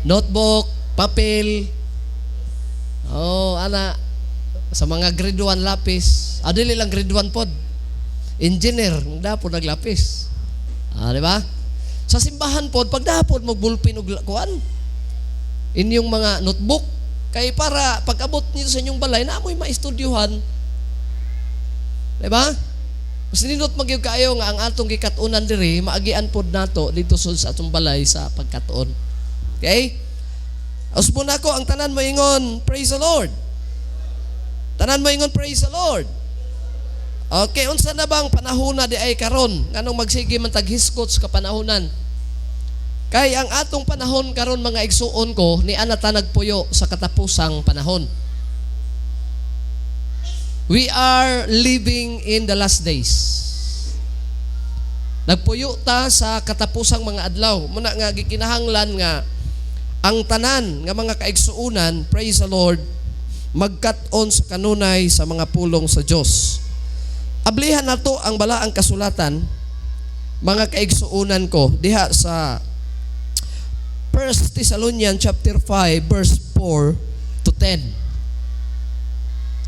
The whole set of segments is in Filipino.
notebook, papel. Ana sa mga grade 1 lapis. Adili lang grade 1 pod. Engineer, dapat naglapis. Di ba? Sa simbahan pod, pag dapat magbulpin og kuan. Inyong mga notebook kay para pag abot niyo sa inyong balay na amoy maistudyuhan. Di ba? Mas ninot magyud kaayo nga ang atong gikatunan diri maagian pod nato dito sa atong balay sa pagkatuon. Okay? Usbon ako ang tanan mo ingon, praise the Lord. Tanan mo ingon, praise the Lord. Okay, unsa na bang panahona di ay karon? Nganong magsige man taghiskot sa kapanahonan? Kay ang atong panahon karon mga igsuon ko ni ana ta nagpuyo sa katapusang panahon. We are living in the last days. Nagpuyo ta sa katapusang mga adlaw. Muna nga gikinahanglan nga ang tanan nga mga kaigsuonan, praise the Lord, magkat-on sa kanunay sa mga pulong sa Dios. Ablihan nato ang balaang kasulatan, mga kaigsuonan ko, diha sa 1 Thessalonians chapter 5 verse 4 to 10.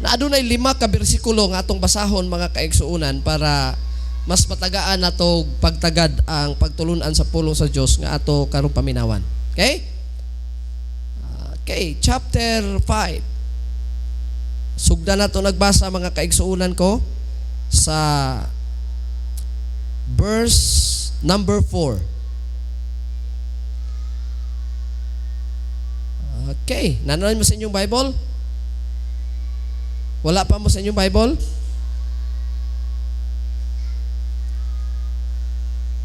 Na adunay 5 ka bersikulo nga atong basahon mga kaigsuonan para mas matagaan nato pagtagad ang pagtulunan sa pulong sa Dios nga ato karong paminawan. Okay? Okay, chapter 5. Sugda nato nagbasa mga kaigsuonan ko sa verse number 4. Okay, nanonood mo sa inyong Bible? Wala pa mo sa inyong Bible?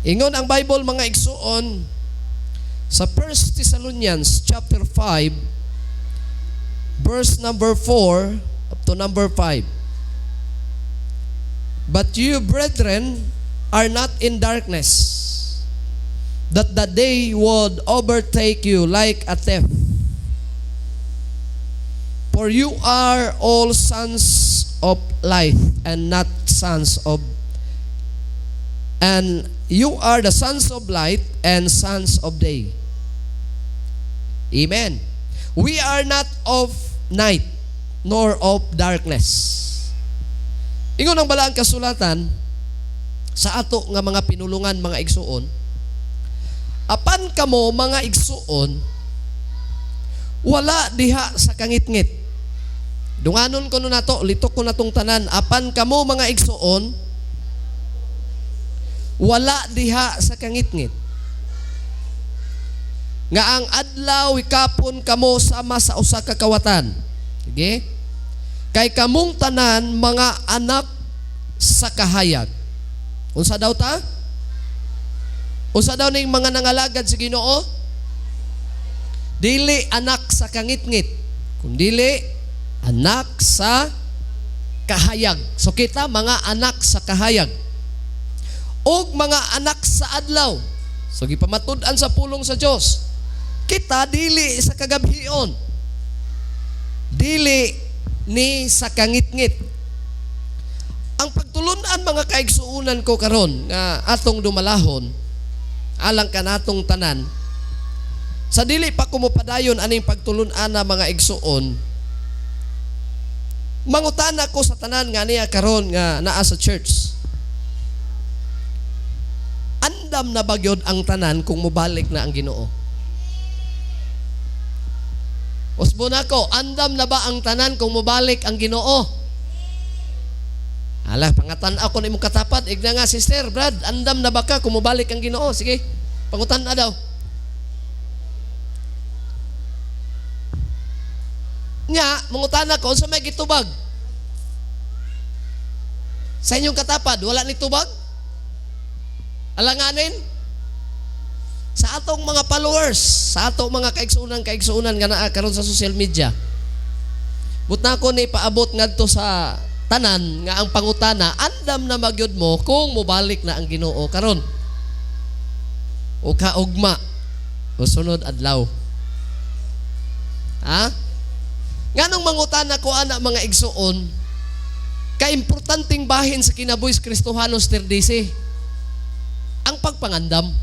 Ingon ang Bible mga igsuon sa 1 Thessalonians chapter 5 verse number 4 up to number 5. But you, brethren, are not in darkness, that the day would overtake you like a thief. For you are all sons of light and not sons of, and you are the sons of light and sons of day. Amen. We are not of night nor of darkness. Ingon ang balaang kasulatan sa ato nga mga pinulungan mga igsuon, apan kamo mga igsuon wala diha sa kangitngit. Dunganon ko no nato, litok ko natong tanan, apan kamo mga igsuon wala diha sa kangitngit. Nga ang adlaw ikapon kamo sama sa usa ka kawatan. Sige? Kay kamong tanan mga anak sa kahayag. Unsa daw ta? Unsa daw ning mga nangalagad sa Ginoo? Dili anak sa kangitngit, kundi anak sa kahayag. So kita mga anak sa kahayag. Og mga anak sa adlaw. So gipamatud-an sa pulong sa Dios. Kita dili sa kagabhion. Dili ni sa kangitngit. Ang pagtulunan mga kaigsuunan ko karon nga atong dumalahon alang kanatong tanan sa dili pa kumupadayon aning pagtulunan na mga igsuon, mangutana ko sa tanan nga niya karon nga naa sa church. Andam na bagyod ang tanan kung mubalik na ang Ginoo? Usbon ako, andam na ba ang tanan kung mubalik ang Ginoo? Ala, pangatan ako na imong katapat. Igna nga, sister, Brad, andam na ba ka kung mubalik ang Ginoo? Sige, pangutan na daw. Nga, mangutan ako, sa may gitubag? Sa inyong katapat, wala ni tubag? Alanganin? Sa atong mga followers, sa atong mga kaigsuunan nga naa karon sa social media. Butna ko ni paabot ngadto sa tanan nga ang pangutana, andam na magyud mo kung mobalik na ang Ginoo karon. O kaugma o sunod adlaw. Ha? Nganong mangutana ko ana mga igsuon, kaimportanteng bahin sa kinabuhi sa Kristohanos TRDC, 13 , ang pagpangandam.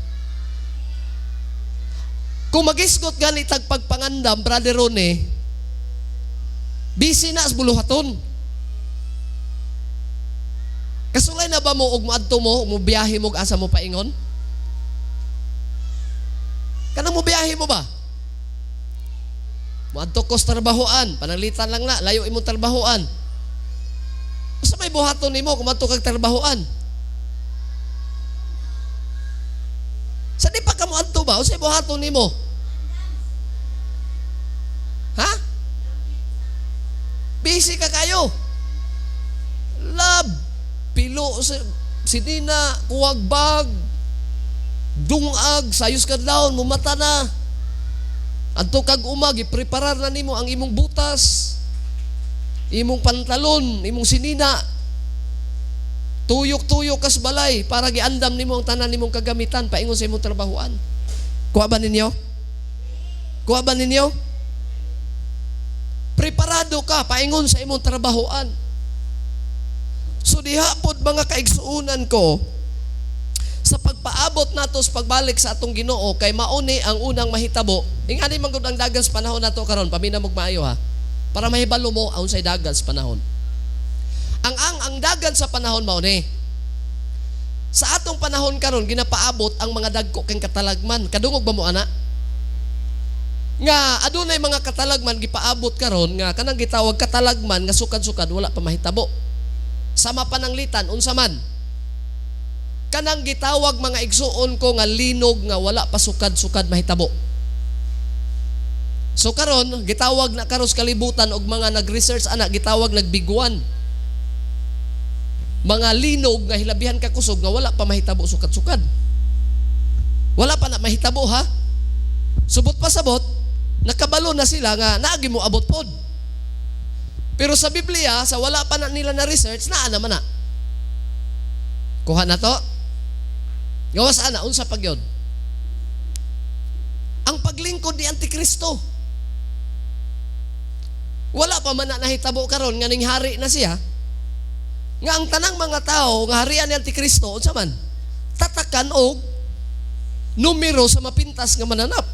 Kung magisgot gani tagpagpangandam, Brother Rone, busy na sa buluhaton. Kasulay na ba mo og moadto mo biyahe mo asa mo paingon? Kanang mo biyahe mo ba? Moadto ko sa trabahoan, panalitan lang na, layo imong trabahoan. Sa may buhaton nimo kung moadto kag trabahoan? Sa di pa ka moadto ba? O sa buhaton nimo? Ha? Busy ka kayo. Love, pilo, sinina, kuwagbag, dungag, sayos ka daon, mumata na. Adto kag umag, ipreparar na nimo ang imong butas, imong pantalon, imong sinina. Tuyok-tuyok kas balay para giandam nimo ang tanan nimong kagamitan paingon sa imong trabahoan. Kuha ba ninyo? Kuha ba ninyo? Preparado ka paingon sa imong trabahoan. So diha pod mga kaigsuunan ko, sa pagpaabot nato sa pagbalik sa atong Ginoo kay mauni ang unang mahitabo. Ingani man gud ang dagan sa panahon nato karon, paminamog maayo ha. Para mahibalo mo ang unsay dagan sa panahon. Ang dagan sa panahon mao ni. Sa atong panahon karon ginapaabot ang mga dagko kang katalagman. Kadungog ba mo ana? Nga adunay mga katalagman gipaabot karon nga kanang gitawag katalagman nga sukad-sukad wala pa mahitabo. Sama pananglitan unsa man. Kanang gitawag mga igsuon ko nga linog nga wala pa sukad-sukad mahitabo. So karon gitawag na karos kalibutan og mga nag-research ana gitawag nagbiguan. Mga linog nga hilabihan ka kusog nga wala pa mahitabo sukad-sukad. Wala pa na mahitabo ha. Subot pa sabot, nakabalo na sila nga naagi mo abot pod. Pero sa Biblia, sa wala pa na nila na research, naa naman na. Kuha na to. Gawas ana, unsa pag yun? Ang paglingkod ni Antikristo. Wala pa man na nahitabo karon nga ning hari na siya. Nga ang tanang mga tao nga harian ni Antikristo unsa man tatakan og numero sa mapintas nga mananap.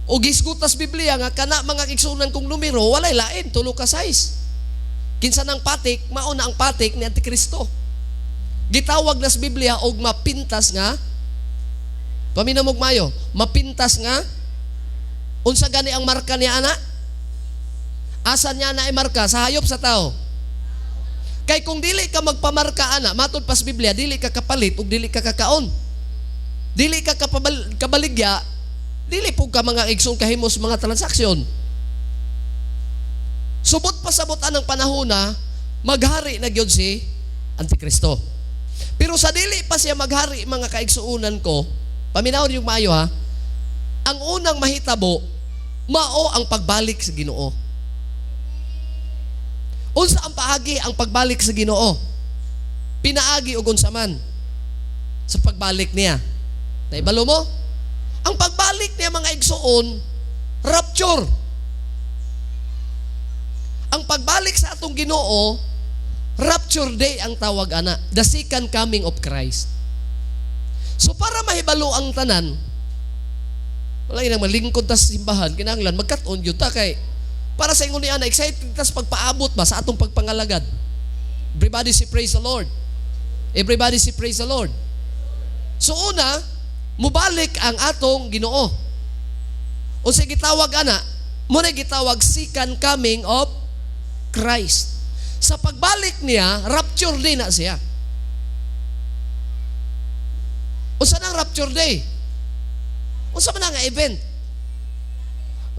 O gisgutas Biblia nga kana mga igsunan kong numero walay lain tulo ka size. Kinsa nang patik mao na ang patik ni Antikristo. Gitawag na sa Biblia og mapintas nga paminamog mayo, mapintas nga unsa gani ang marka niya ana? Asan niya na ay marka sa hayop sa tao? Kay kung dili ka magpamarka ana, matod pas Biblia, dili ka kapalit ug dili ka kakaon. Dili ka kabaligya, dili po ka mga igsoon kahimos mga transaksyon. Subot pa sabotan ng panahona, maghari na gyud si Antikristo. Pero sa dili pa siya maghari mga kaigsuunan ko, paminawon yung maayo ha, ang unang mahitabo, mao ang pagbalik sa Ginoo. Unsa ang paagi ang pagbalik sa Ginoo? Pinaagi og unsa man sa pagbalik niya. Naibalo mo? Ang pagbalik niya mga igsuon, rapture. Ang pagbalik sa atong Ginoo, rapture day ang tawag ana, the second coming of Christ. So para mahibalo ang tanan, wala nang malingkod ta sa simbahan, kinahanglan magkat-on gyud ta kay para sa ingon ni ana excited tas pagpaabot ba sa atong pagpangalagad. Everybody say praise the Lord. Everybody say praise the Lord. So una, mubalik ang atong Ginoo. Unsa gitawag ana? Mo na gitawag second coming of Christ. Sa pagbalik niya, rapture day na siya. Unsa nang rapture day? Unsa man nga event?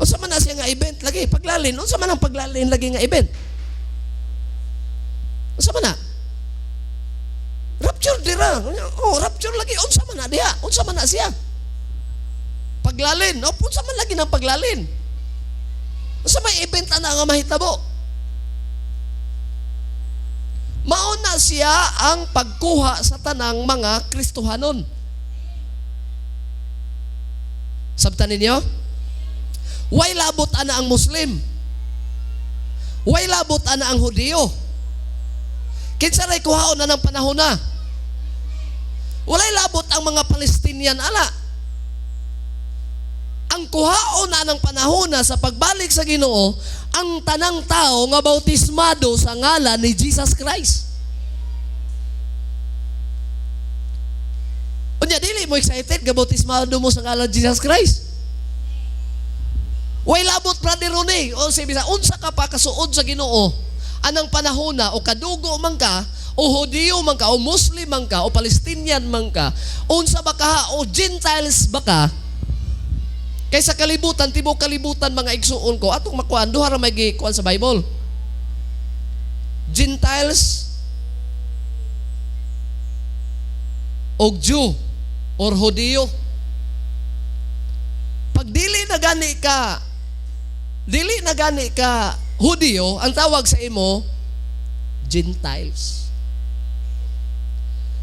Unsa man na siya nga event lagi paglalin? Unsa man ang paglalin lagi nga event? Unsa man na? Rapture dira. Oh, rapture lagi unsa man na diha? Unsa man na siya? Paglalin. Oh, unsa man lagi nang paglalin? Unsa may event ana nga mahitabo? Mao na siya ang pagkuha sa tanang mga Kristohanon. Sabtan ninyo? Way labot ana ang Muslim. Way labot ana ang Hudiyo. Kinsa ray kuhaon na ng panahon na. Walay labot ang mga Palestinian ana. ang kuhaon na ng panahon na sa pagbalik sa Ginoo, ang tanang tao nga bautismado sa ngalan ni Jesus Christ. Unya, dili mo excited nga bautismado mo sa ngalan ni Jesus Christ? Way labot, Brother Ronnie. O sabi sa, unsa ka pa kasuod sa Ginoo, anang panahon na, o kadugo man ka, o Hudiyo man ka, o Muslim man ka, o Palestinian man ka, unsa ba ka, o Gentiles ba ka, kaysa kalibutan, tibok kalibutan mga igsuon ko, atong makuan, duha ra may gikuan sa Bible. Gentiles o Jew or Hudiyo. Pag dili na gani ka Hudiyo, ang tawag sa imo Gentiles.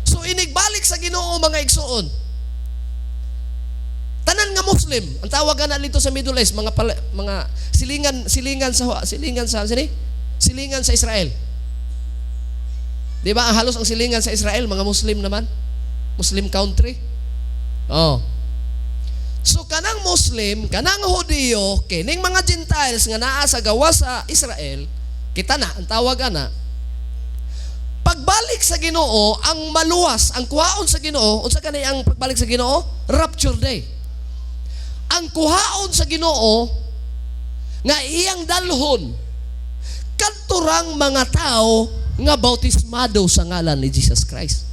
So inigbalik sa Ginoo mga igsuon. Tanan nga Muslim, ang tawag na dito sa Middle East, mga silingan sa Israel. Di ba? Halos ang silingan sa Israel, mga Muslim naman. Muslim country. Oh. So kanang Muslim, kanang Hudiyo, kining mga Gentiles nga naa sa gawa sa Israel, kita na, ang tawag na, pagbalik sa Ginoo, ang maluwas, ang kuhaon sa Ginoo, unsa kanay ang pagbalik sa Ginoo? Rapture day. Ang kuhaon sa Ginoo nga iyang dalhon kadturang mga tao nga bautismado sa ngalan ni Jesus Christ.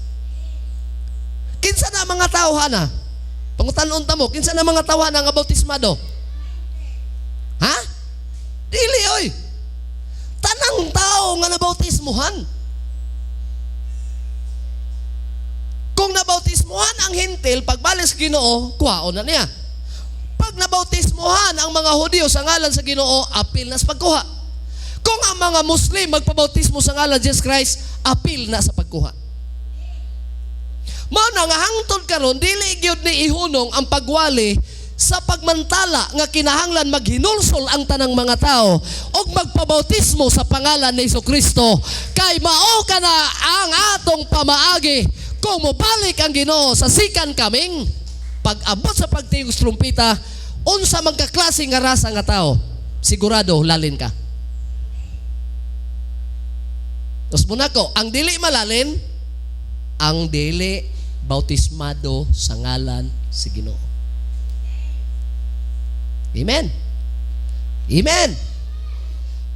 Kinsa na mga tao hana? Pangutan-on ta mo, kinsa na mga tao hana nga bautismado? Ha? Dili oy. Tanang tao nga nabautismuhan. Kung nabautismuhan ang hintil, pagbalik sa Ginoo, kuhaon na niya. Pag nabautismuhan ang mga Hudiyo sa ngalan sa Ginoo, apil na sa pagkuha. Kung ang mga Muslim magpabautismo sa ngalan Jesus Christ, apil na sa pagkuha. Mao na nga hangtod karon dili gyud ni ihunong ang pagwali sa pagmantala nga kinahanglan maghinulsol ang tanang mga tao og magpabautismo sa pangalan ni Jesucristo, kay mao kana ang atong pamaagi kung mobalik ang Ginoo sa sikan kaming pag-abot sa pagtiyog sa trumpeta, unsa man ka klase nga rasa nga tao, sigurado lalin ka. Tapos muna ko, ang dili malalin, ang dili bautismado sa ngalan si Ginoo. Amen. Amen.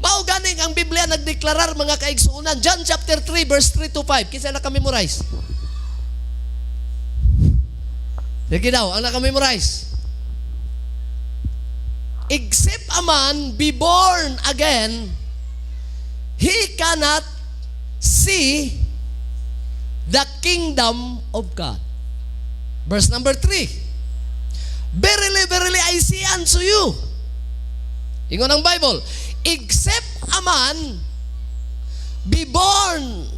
Mao ganing ang Biblia nagdeklarar mga kaigsuonan. John chapter 3 verse 3 to 5. Kinsa naka-memorize? Sige daw, ang naka-memorize. Except a man be born again, he cannot see the kingdom of God. Verse number 3. Verily, verily, I say unto you. Ingon ang Bible. Except a man be born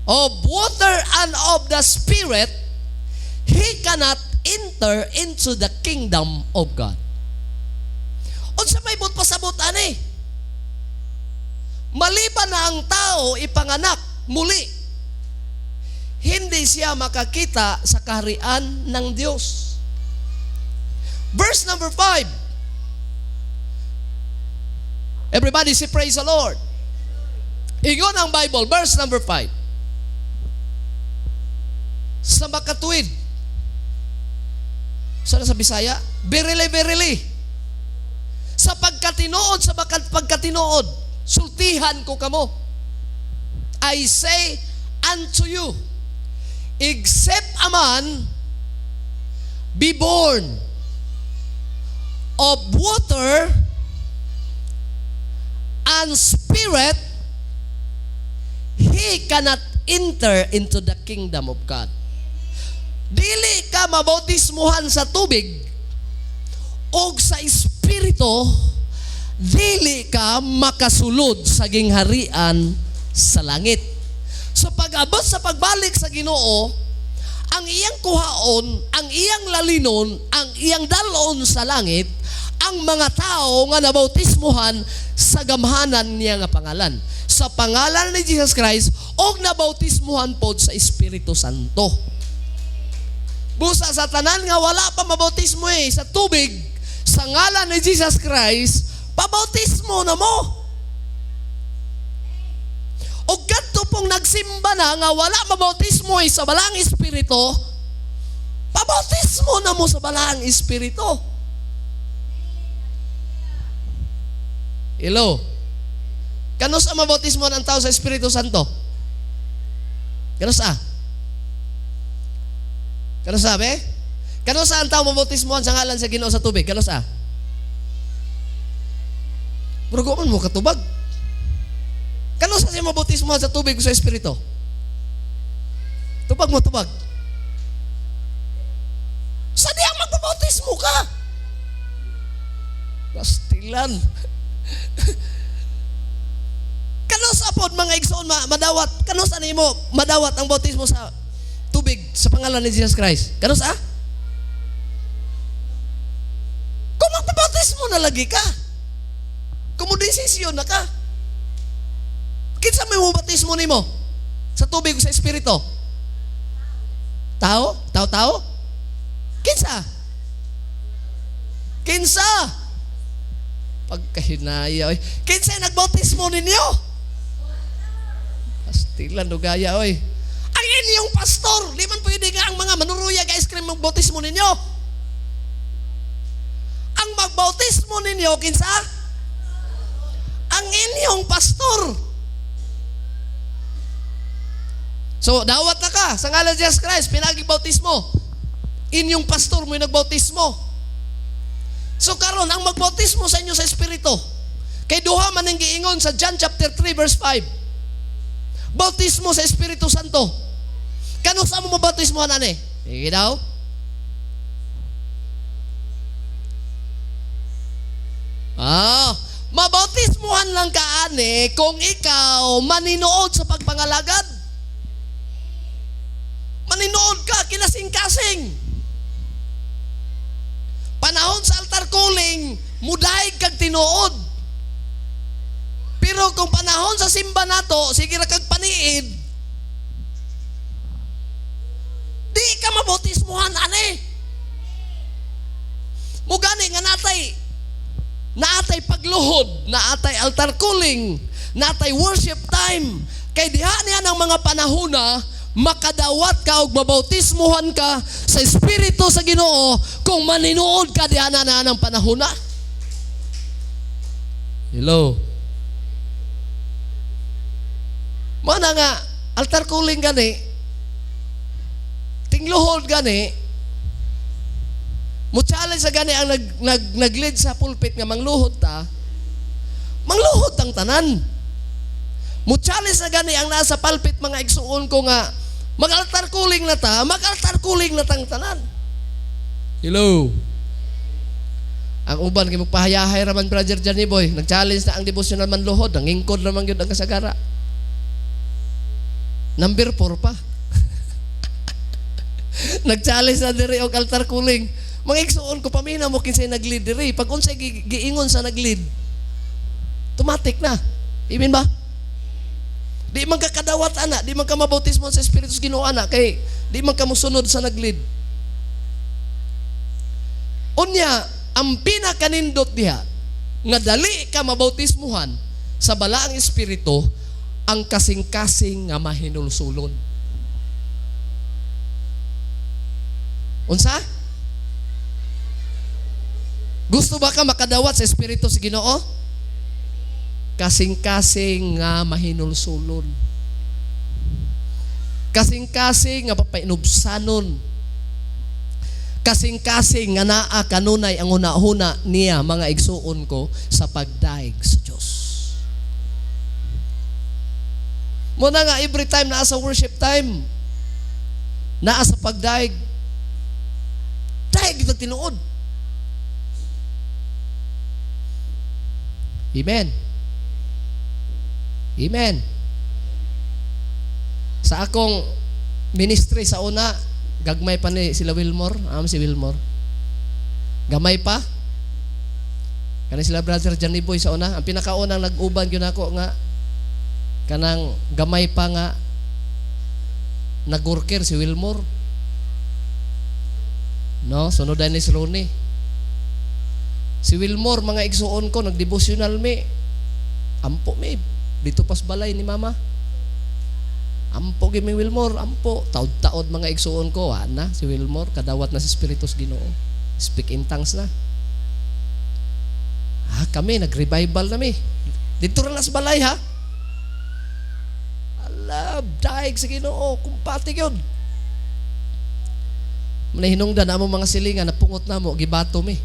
of water and of the Spirit, he cannot enter into the kingdom of God. Unsa may but pasabot ani? Maliban na ang tao ipanganak muli, hindi siya makakita sa kaharian ng Diyos. Verse number 5. Everybody say praise the Lord. Igon ang Bible, verse number 5. Sa makatuwid, sana sa Bisaya, verily, verily. Sa pagkatinuod, sa pagkatinuod, sultihan ko kamo. I say unto you, except a man be born of water and Spirit, he cannot enter into the kingdom of God. Dili ka mabautismuhan sa tubig o sa Espiritu, dili ka makasulod sa gingharian sa langit. So pag-abot sa pagbalik sa Ginoo, ang iyang kuhaon, ang iyang lalinon, ang iyang dalon sa langit, ang mga tao nga nabautismuhan sa gamhanan niya nga pangalan. Sa pangalan ni Jesus Christ, o nabautismuhan po sa Espiritu Santo. Busa sa tanan nga wala pa mabautismo sa tubig, sa ngalan ni Jesus Christ, pabautismo na mo. O kadto pong nagsimba na nga wala mabautismo sa balang espiritu, pabautismo na mo sa balang espiritu. Hello. Kano sa mabautismo ng tao sa Espiritu Santo? Kano sa? Kano sabi? Kano sa ang tao mabautismohan sa ngalan sa Ginoo sa tubig? Kano sa? Pero man mo katubag. Kano sa siya mabautismohan sa tubig sa Espiritu? Tubag mo, tubag. Sa diyang magbabautismo ka? Pastilan. Kano sa pod mga igsoon madawat? Kano sa nimo madawat ang bautismo sa tubig sa pangalan ni Jesus Christ? Kano sa? Kung magpabautismo na lagi ka, kumudesisyon na ka. Kinsa may bautismo nimo sa tubig sa espiritu? Tao? Tao? Kinsa? Kinsa? Pagkahinaya, oy. Kinsa nagbautismo ninyo? Pastilan do gaya, oy. Ang inyong pastor, di man pwede nga ang mga manuruya ga ice cream magbautismo ninyo. Ang magbautismo ninyo, kinsa? Ang inyong pastor. So, dawat na ka sa ngalan ni Jesus Christ, pinagibautismo. Inyong pastor mo yung nagbautismo. So karon ang magbautismo sa inyo sa Espiritu. Kay duha man ang giingon sa John chapter 3 verse 5. Bautismo sa Espiritu Santo. Kano sa mo mabautismo ani? Sige daw. Mabautismohan lang ka ani kung ikaw maninuod sa pagpangalagad. Maninuod ka kinasing-kasing. Panahon sa altar calling, mudahig kag tinuod. Pero kung panahon sa simba nato, sige ra kag paniid, di ka mabautismuhan ani. Mugani nga naatay pagluhod, naatay altar calling, naatay worship time. Kay diha niya ng mga panahona, makadawat ka og mabautismuhan ka sa Espiritu sa Ginoo kung maninuod ka diha na ng panahona. Hello. Mana nga altar calling gani, tingluhod gani, mo challenge sa gani ang nag-lead sa pulpit nga mangluhod ta, mangluhod ang tanan. Mo challenge sa gani ang nasa pulpit mga igsuon ko nga mag-altar calling na ta, mag-altar calling na tang tanan. Hello. Ang uban kay magpahayahay raman Brother Johnny Boy, nag-challenge na ang devotional man luhod, ang ingkod naman gyud ang kasagara. Number 4 pa. Nag-challenge na diri og altar calling. Mga igsuon ko pamina mo kinsay nag-lead diri, pag unsay giingon sa nag-lead, automatic na. Amen ba? Di man ka kadawat ana, di man ka mabautismo sa Espiritu sa Ginoo ana, kay di man ka mosunod sa nag-lead. Unya, ang pinakanindot diha nga dali ka mabautismuhan sa balaang espiritu, ang kasing-kasing nga mahinulsulon. Unsa? Gusto ba ka makadawat sa Espiritu sa Ginoo? Kasing-kasing nga mahinulsulon. Kasing-kasing nga papainubsanon. Kasing-kasing nga naa kanunay ang una-una niya mga igsuon ko sa pagdaig sa Diyos. Muna nga every time naa sa worship time, naa sa pagdaig, daig ito tinuod. Amen. Amen. Sa akong ministry sa una, gagmay pa ni sila Wilmore, si Wilmore. Gamay pa. Kani sila Brother Johnny Boy sa una, ang pinakaunang nag-uban yun ako nga kanang gamay pa nga nag-worker si Wilmore. No, sunod Dennis Rooney. Si Wilmore, mga igsuon ko, nagdevotional mi. Ampo mi, dito pas balay ni mama. Ampo gimi Wilmore, ampo. Taod-taod mga igsuon ko, na si Wilmore, kadawat na si Spiritus Ginoo. Speak in tongues na. Kami, nag-revival na mi. Dito rin na sa balay ha. Alab, daig sa Ginoo, kumpati yun. Manahinungdan na mo mga silingan, napungot na mo, gibato mi.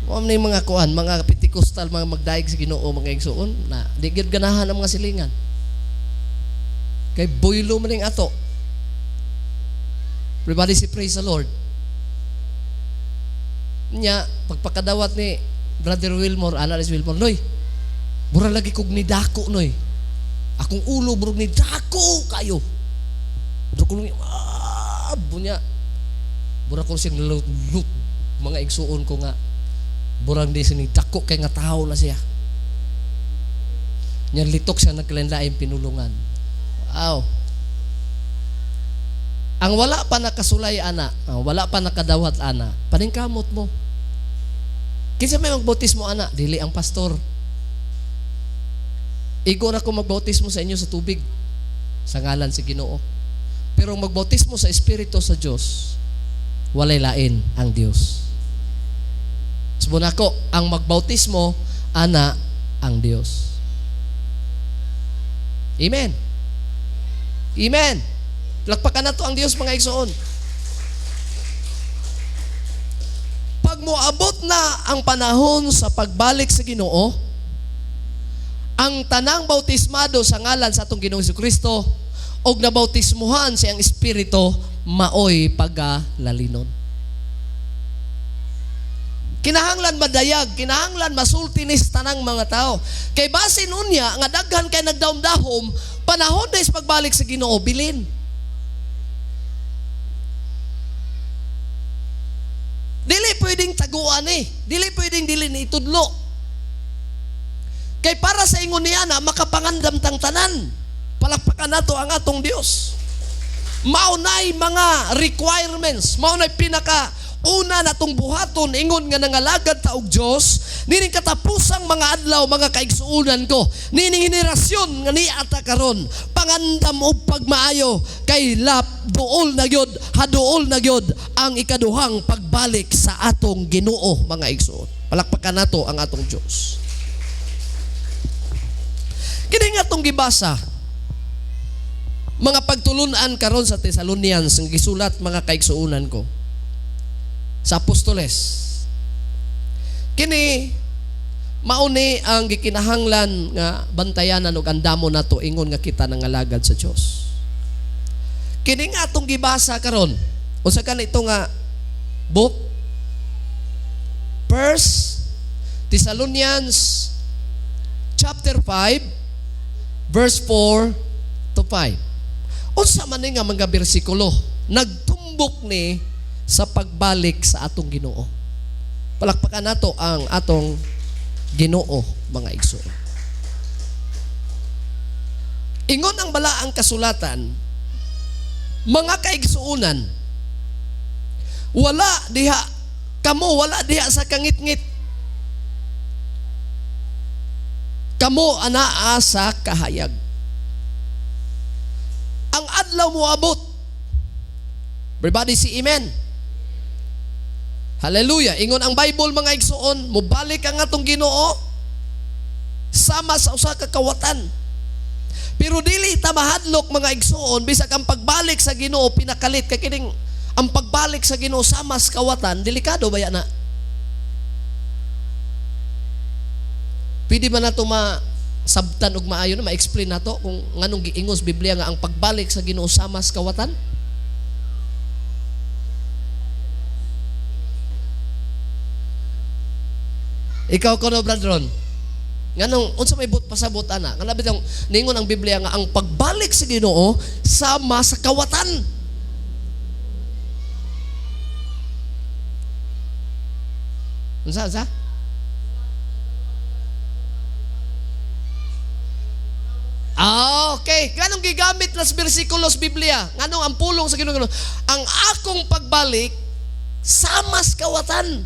Mo na yung mga kuan, mga Pentecostal, mga magdaig sa Ginoo, mga igsuon, na di gyud ganahan ang mga silingan. Kay boylo man ning ato. Everybody say praise the Lord. Nya, pagpakadawat ni Brother Wilmore, Analyst Wilmore, Noy, mura lagi kog ni dako, Noy. Akong ulo, burog ni dako kayo. Burog ko ni, bunya. Burog ko siyang lut, mga igsuon ko nga. Burang di sini dako kay nga tao na siya. Nya litok siya nagkalenlaing pinulungan. Wow. Ang wala pa nakasulay ana, wala pa nakadawat ana, paningkamot mo. Kinsa may magbautismo ana, dili ang pastor. Igo na ko magbautismo sa inyo sa tubig sa ngalan si Ginoo. Pero magbautismo sa Espiritu sa Dios, walay lain ang Dios. Subon ako, ang magbautismo, ana ang Diyos. Amen. Amen. Lakpakan na to ang Diyos, mga igsoon. Pag moabot na ang panahon sa pagbalik sa Ginoo, ang tanang bautismado sa ngalan sa atong Ginoong Jesucristo og nabautismuhan siyang Espiritu, maoy pagalalinon. Kinahanglan madayag, kinahanglan masultinis tanang mga tao. Kay basin unya nga daghan kay nagdaom-dahom, panahon na is pagbalik sa Ginoo, bilin. Dili pwedeng taguan dili pwedeng dilin itudlo. Kay para sa ingon niya na makapangandam tang tanan, palakpakan nato ang atong Dios. Maunay mga requirements, maunay pinaka una natong buhaton ingon nga nangalagad ta og Dios, nining katapusang mga adlaw, mga kaigsuunan ko, nining henerasyon nga niata karon, pangandam og pagmaayo kay lap duol na gyud, haduol na gyud ang ikaduhang pagbalik sa atong Ginoo, mga igsuon. Palakpakan nato ang atong Dios. Kini nga atong gibasa, mga pagtulunan karon sa Thessalonians, ang gisulat mga kaigsuunan ko sa apostoles. Kini mauni ang gikinahanglan nga bantayanan ug andamon nato ingon nga kita nangalagad sa Dios. Kini nga atong gibasa karon, usa ka ito nga book, 1 Thessalonians chapter 5 verse 4 to 5. Unsa man ni nga mga bersikulo nagtumbok ni sa pagbalik sa atong Ginoo. Palakpakan nato ang atong Ginoo, mga igsoon. Ingon ang balaang kasulatan, mga kaigsuunan, wala diha sa kangit-ngit. Kamo anaa sa kahayag. Ang adlaw mo abot. Everybody say amen. Hallelujah. Ingon ang Bible, mga igsuon, mubalik ang atong Ginoo sama sa usa ka kawatan. Pero dili ta mahadlok, mga igsuon, bisag ang pagbalik sa Ginoo pinakalit kay kining ang pagbalik sa Ginoo sama sa kawatan, delikado ba na? Pwede ba nato sabtan og maayo na ma-explain nato kung nganong giingos Biblia nga ang pagbalik sa Ginoo sama sa kawatan? Ikaw ko no, Brother Ron. Nganong unsa may pasabot ana? Nga bitong ningon ang Biblia nga ang pagbalik sa Ginoo sama sa kawatan. Unsa? Okay. Nganong gigamit nas bersikulos Biblia? Nganong ang pulong sa Ginoo? Ang akong pagbalik Samas kawatan.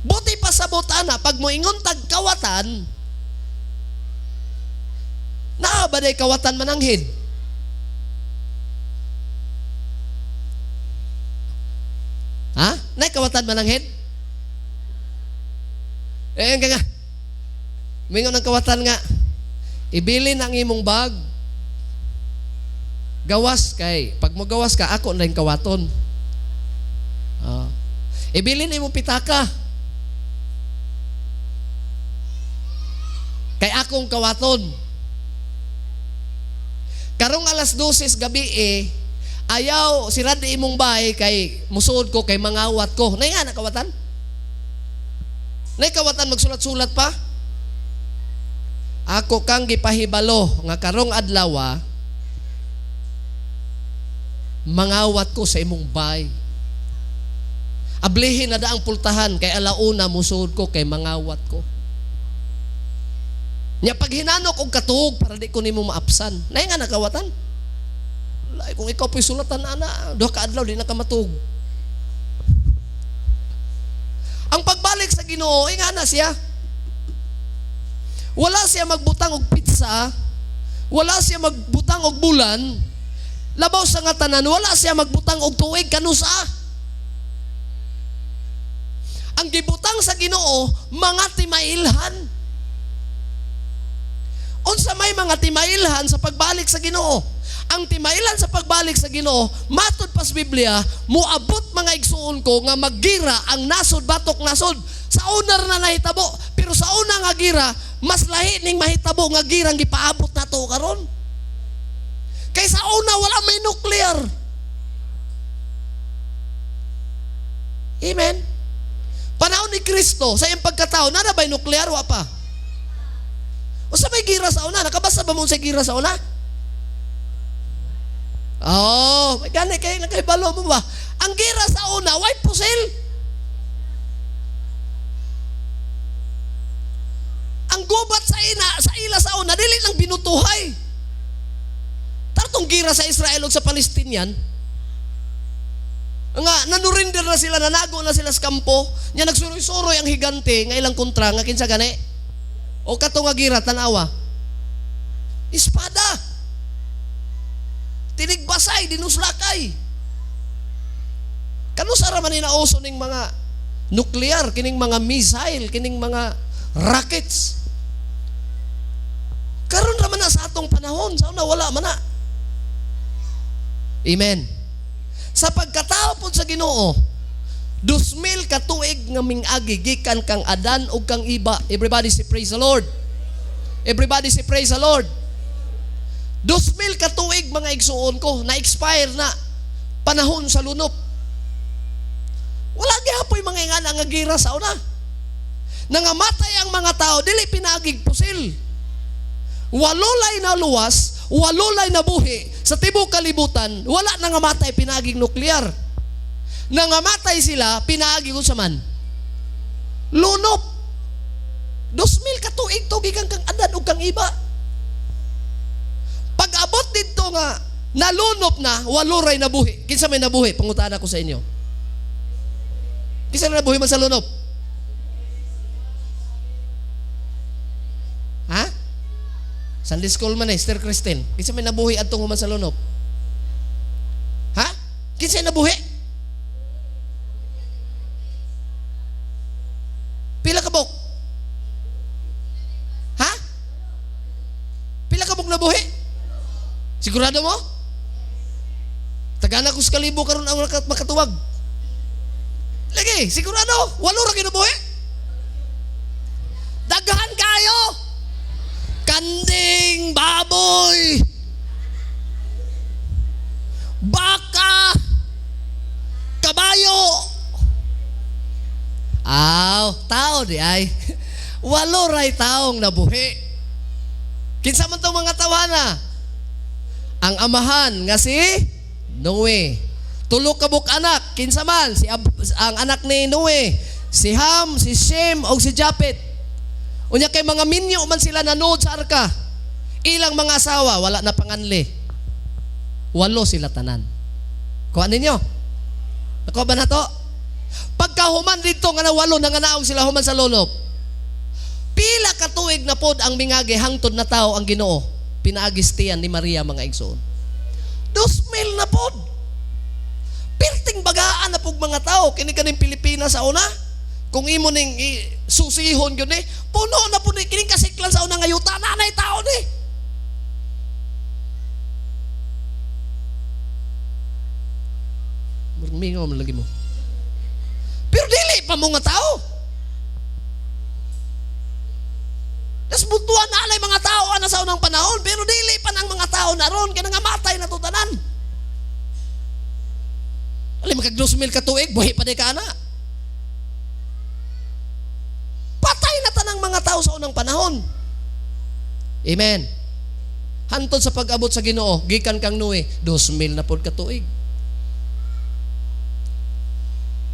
Buti pa sa butana, pag moingon tag kawatan, naa ba day kawatan mananghid? Ha? Nay kawatan mananghid? Nga. Mingon ng kawatan nga. Ibilin ang imong bag. Gawas kay. Pag mo gawas ka, ako na yung kawaton. Ibilin imong pitaka. Kay akong kawaton. Karong alas 12 gabi ayaw sirad imong bahay kay musuod ko kay mangawat ko. Nay nga nakawatan? Nay kawatan magsulat-sulat pa? Ako kang gipahibalo nga karong adlaw mangawat ko sa imong bahay. Ablihin na da ang pultahan kay alauna musuod ko kay mangawat ko. Nya pag hinanok og katuog para di ko nimo maapsan. Nay nga nakawatan. Lai kung ikaw po'y sulatan ana, duha ka adlaw di na ka matug. Ang pagbalik sa Ginoo, nga na siya. Wala siya magbutang og pizza, wala siya magbutang og bulan. Labaw sa nga tanan, wala siya magbutang og tuig kanusa. Ang gibutang sa Ginoo, mga timailhan. Unsa may mga timailhan sa pagbalik sa Ginoo? Ang timailhan sa pagbalik sa Ginoo, matud pa sa Biblia, muabot mga igsuon ko nga maggira ang nasod batok nasod. Sa una na nahitabo, pero sa una nga gira, mas lahi ning mahitabo nga girang gipaabot nato karon. Kay sa una wala may nuclear. Amen. Panahon ni Kristo, sa iyang pagkatao, nana ba'y nuclear? Wa pa. O sa may gira sa una? Nakabasa ba mo sa gira sa una? Oh, may gani kayo nakahibalo mo ba? Ang gira sa una, why pusil? Ang gubat sa ila sa una, dili lang binutuhay. Tartong gira sa Israel o sa Palestinian, nga nanurinder na sila, nanago na sila sa kampo, nya nagsuroy-suroy ang higante nga ilang kontra nga kinsa gani. O kato nga gira tanawa. Espada. Tinigbasay, dinuslakay. Kano sa raman inauso ning mga nuclear, kining mga missile, kining mga rockets. Karon raman na sa atong panahon, sa una wala man na. Amen. Sa pagkatao pod sa Ginoo, 2,000 ka tuig nga mingagi gikan kang Adan ug kang iba. Everybody say praise the Lord. Everybody say praise the Lord. 2,000 ka tuig mga igsuon ko, na-expire na panahon sa lunop. Wala gyapon mga ingana nga gira sa una. Nangamatay ang mga tao dili pinagig pusil. Walulay na luwas, walulay na buhi sa tibok kalibutan, wala nangamatay pinagig nuklear. Nangamatay sila pinaagi ko sa man lunop. 2,000 ka tuig to gikan kang Adan ug kang iba. Pag abot dito nga nalunop na, waluray na buhi. Kinsa may nabuhi? Pangutana ko sa inyo. Kinsa na nabuhi man sa lunop? Ha? Sunday school man Sister Christine. Kinsa may nabuhi adtong human sa lunop? Ha? Kinsa nabuhi? Pila ka bok? Ha? Pila ka bok na buhi? Sigurado mo? Tagana ko sa kalibo karon ang makatuwag. Lagi, sigurado? Walo ra kinabuhi? Daghan kayo! Kanding, baboy, baka, kabayo. Tao di ay. Walo ray taong nabuhi. Kinsa man tong mga tawana? Ang amahan nga si Noe. Tulo ka buk anak, kinsa man? Ang anak ni Noe, si Ham, si Shem o si Japet. Unya kay mga minyo man sila nanood sa arka. Ilang mga asawa wala na panganli. 8 sila tanan. Kuha ninyo. Nakuha ba na to? Pagkahuman dito nga na walo nanganaog sila human sa lulop. Pila ka tuig na pod ang mingagi hangtod na tao ang Ginoo. Pinaagistiyan ni Maria mga igsoon. 2,000 na pod. Perting bagaan na pog mga tao kini kaning Pilipinas sa una. Kung imo ning susihon gyud ni, puno na pud kining kasiklan sa una nga yuta nanay tao ni. Mingaw man lagi mo. Pero dili pa mo nga tao. Das buntuan na alay mga tao ana sa unang panahon, pero dili pa nang mga tao naron kaya nga matay na tutanan. Ali magkag 2,000 ka tuig, buhi pa di ka ana. Patay na tanang mga tao sa unang panahon. Amen. Hantod sa pag-abot sa Ginoo, gikan kang Noe, 2,000 na pod ka tuig.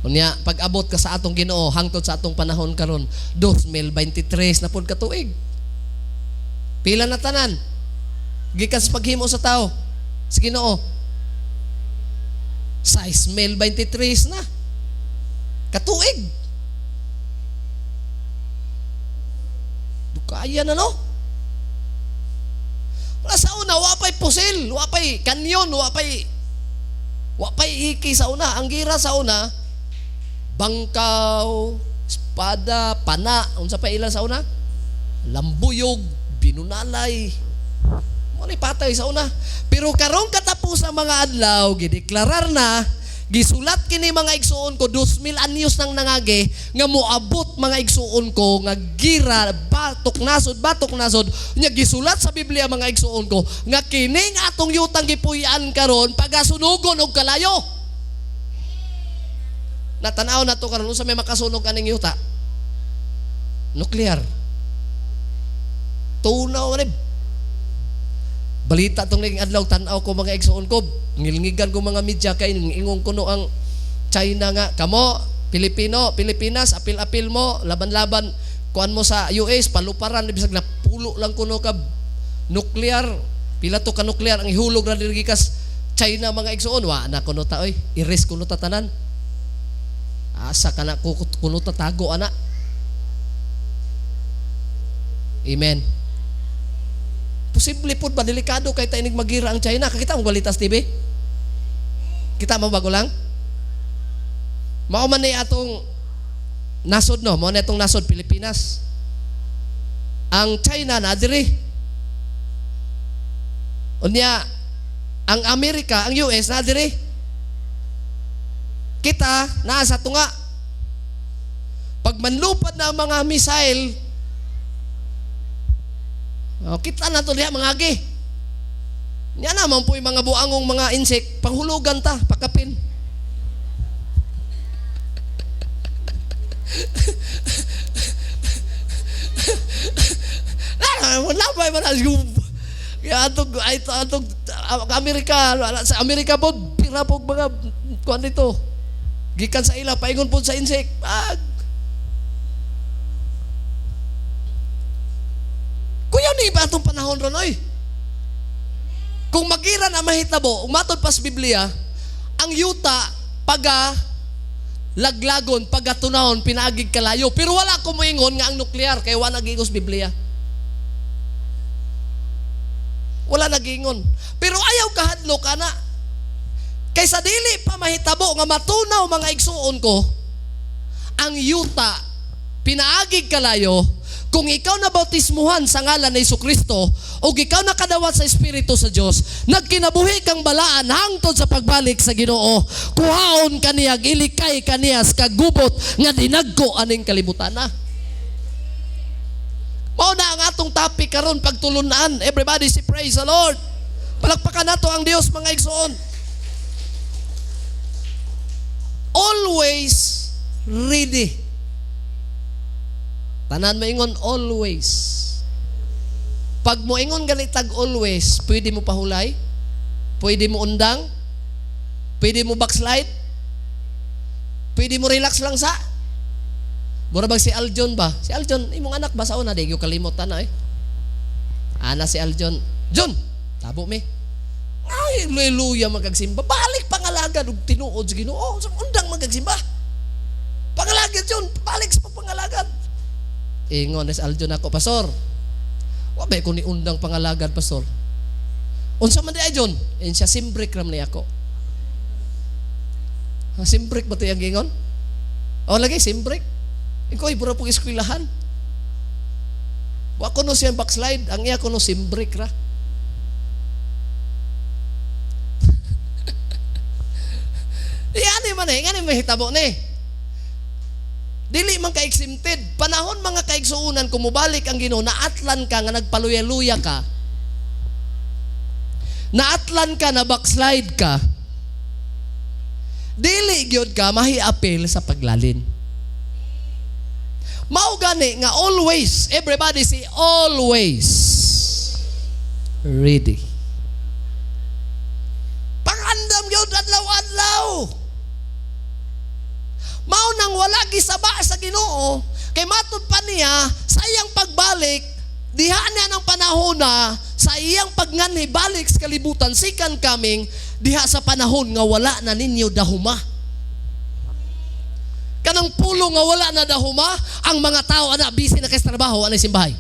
Unya, pag-abot ka sa atong Ginoo hangtod sa atong panahon karon, 2023 na pod ka tuig. Pila na tanan? Gikan sa paghimo sa tao sa Ginoo. 6,023 na. Katuig. Kaya na no? Wala sa una, wapay pusil, wapay kanyon, wapay iki sa una. Ang gira sa una, bangkaw, espada, pana, unsa pa ilan sa una? Lambuyog, binunalay. Mo ni patay sa una. Pero karong katapos ang mga adlaw, gideklarar na, gisulat kini mga igsuon ko 2,000 anyos nang nangagi nga moabot mga igsuon ko nga gira batok nasod nya gisulat sa Biblia mga igsuon ko nga kining atong yutang gipuy-an karon pagasunugon og kalayo. Natanaw na to karon sa may makasunog kaning yuta. Nuclear. Tunaw ni balita tong naging adlaw tan-aw ko mga igsuon ko, ngilngigan ko mga media kay ingong kuno ang China nga kamo Pilipinas apil-apil mo laban-laban kuan mo sa US paluparan bisag na pulo lang kuno ka nuclear pila to ka nuclear ang ihulog ra diri gikas China mga igsuon wa na kuno ta oy i-risk kuno ta tanan asa kana kuno ta tago ana. Amen. Posible po ba delikado kay tainig magira ang China? Kakita mo balitas TV? Kita mo bago lang? Mao man ni atong nasod no, mao na itong nasod Pilipinas. Ang China na diri. Unya ang Amerika, ang US na diri. Kita naa sa tunga. Pag manlupad na ang mga missile, kita na ito diha mga agi. Yan naman po yung mga buangong mga insect, panghulugan ta, pakapin. Labay man kaya atong Amerika, sa Amerika po, pira po mga kuan dito. Gikan sa ila, paingon po sa insect. Kuya ni ba itong panahon ron oy? Kung magira na mahitabo, umatod pa sa Biblia, ang yuta paga laglagon, pagatunahon, pinaagig kalayo. Pero wala ko moingon nga ang nuklear kay wala nagingos Biblia. Wala nagingon. Pero ayaw kahadlo ka na. Kaysa dili pa mahitabo nga matunaw mga igsuon ko, ang yuta pinaagig kalayo. Kung ikaw na bautismuhan sa ngalan ni Jesucristo o ikaw na kadawat sa Espiritu sa Dios, nagkinabuhi kang balaan hangtod sa pagbalik sa Ginoo. Kuhaon kaniya, gilikay kaniya sa kagubot nga dinagko aning kalibutan na. Mao na ang atong topic karon pagtulunan. Everybody say praise the Lord. Palakpakan nato ang Dios mga igsoon. Always ready. Tanan mo ingon always. Pag mo ingon ganitag always, pwede mo pahulay, pwede mo undang, pwede mo backslide, pwede mo relax lang sa. Mura bang si Aljon ba? Si Aljon, imong anak ba sa una? Di yung kalimutan na eh. Ana si Aljon. John, tabo mi. Ay, hallelujah magkagsimba. Balik pa nga pangalagad ug tinuod sa Ginoo, sa undang magagsimba. Pangalagad yun, balik sa pagpangalagad. Ingon es Aljon ako, pastor. Wa ba ko ni undang pangalagad, pastor? Unsa man di ay John? En siya simbrik ram ni ako. Simbrik ba 'to yang gingon? O lagi simbrik. Ikaw ay pura pong eskwelahan. Wa ko no siya backslide, ang iya ko no simbrik ra. Yan man ngani mahitabo ni. Dili man ka exempted. Panahon mga kaigsuunan kumubalik ang Ginoo, naatlan ka nga nagpaluya-luya ka. Naatlan ka na backslide ka. Dili gyud ka mahiapil sa paglalin. Mao gani nga always, everybody say always ready. Pangandam gyud adlaw-adlaw. Mao nang wala gisaba sa Ginoo, kay matud pa niya sa iyang pagbalik, diha niya ng panahon na sa iyang pagnganhi balik sa kalibutan, second coming, diha sa panahon nga wala na ninyo dahuma. Kanang pulo nga wala na dahuma, ang mga tao ana busy na kay trabaho, anay simbahay.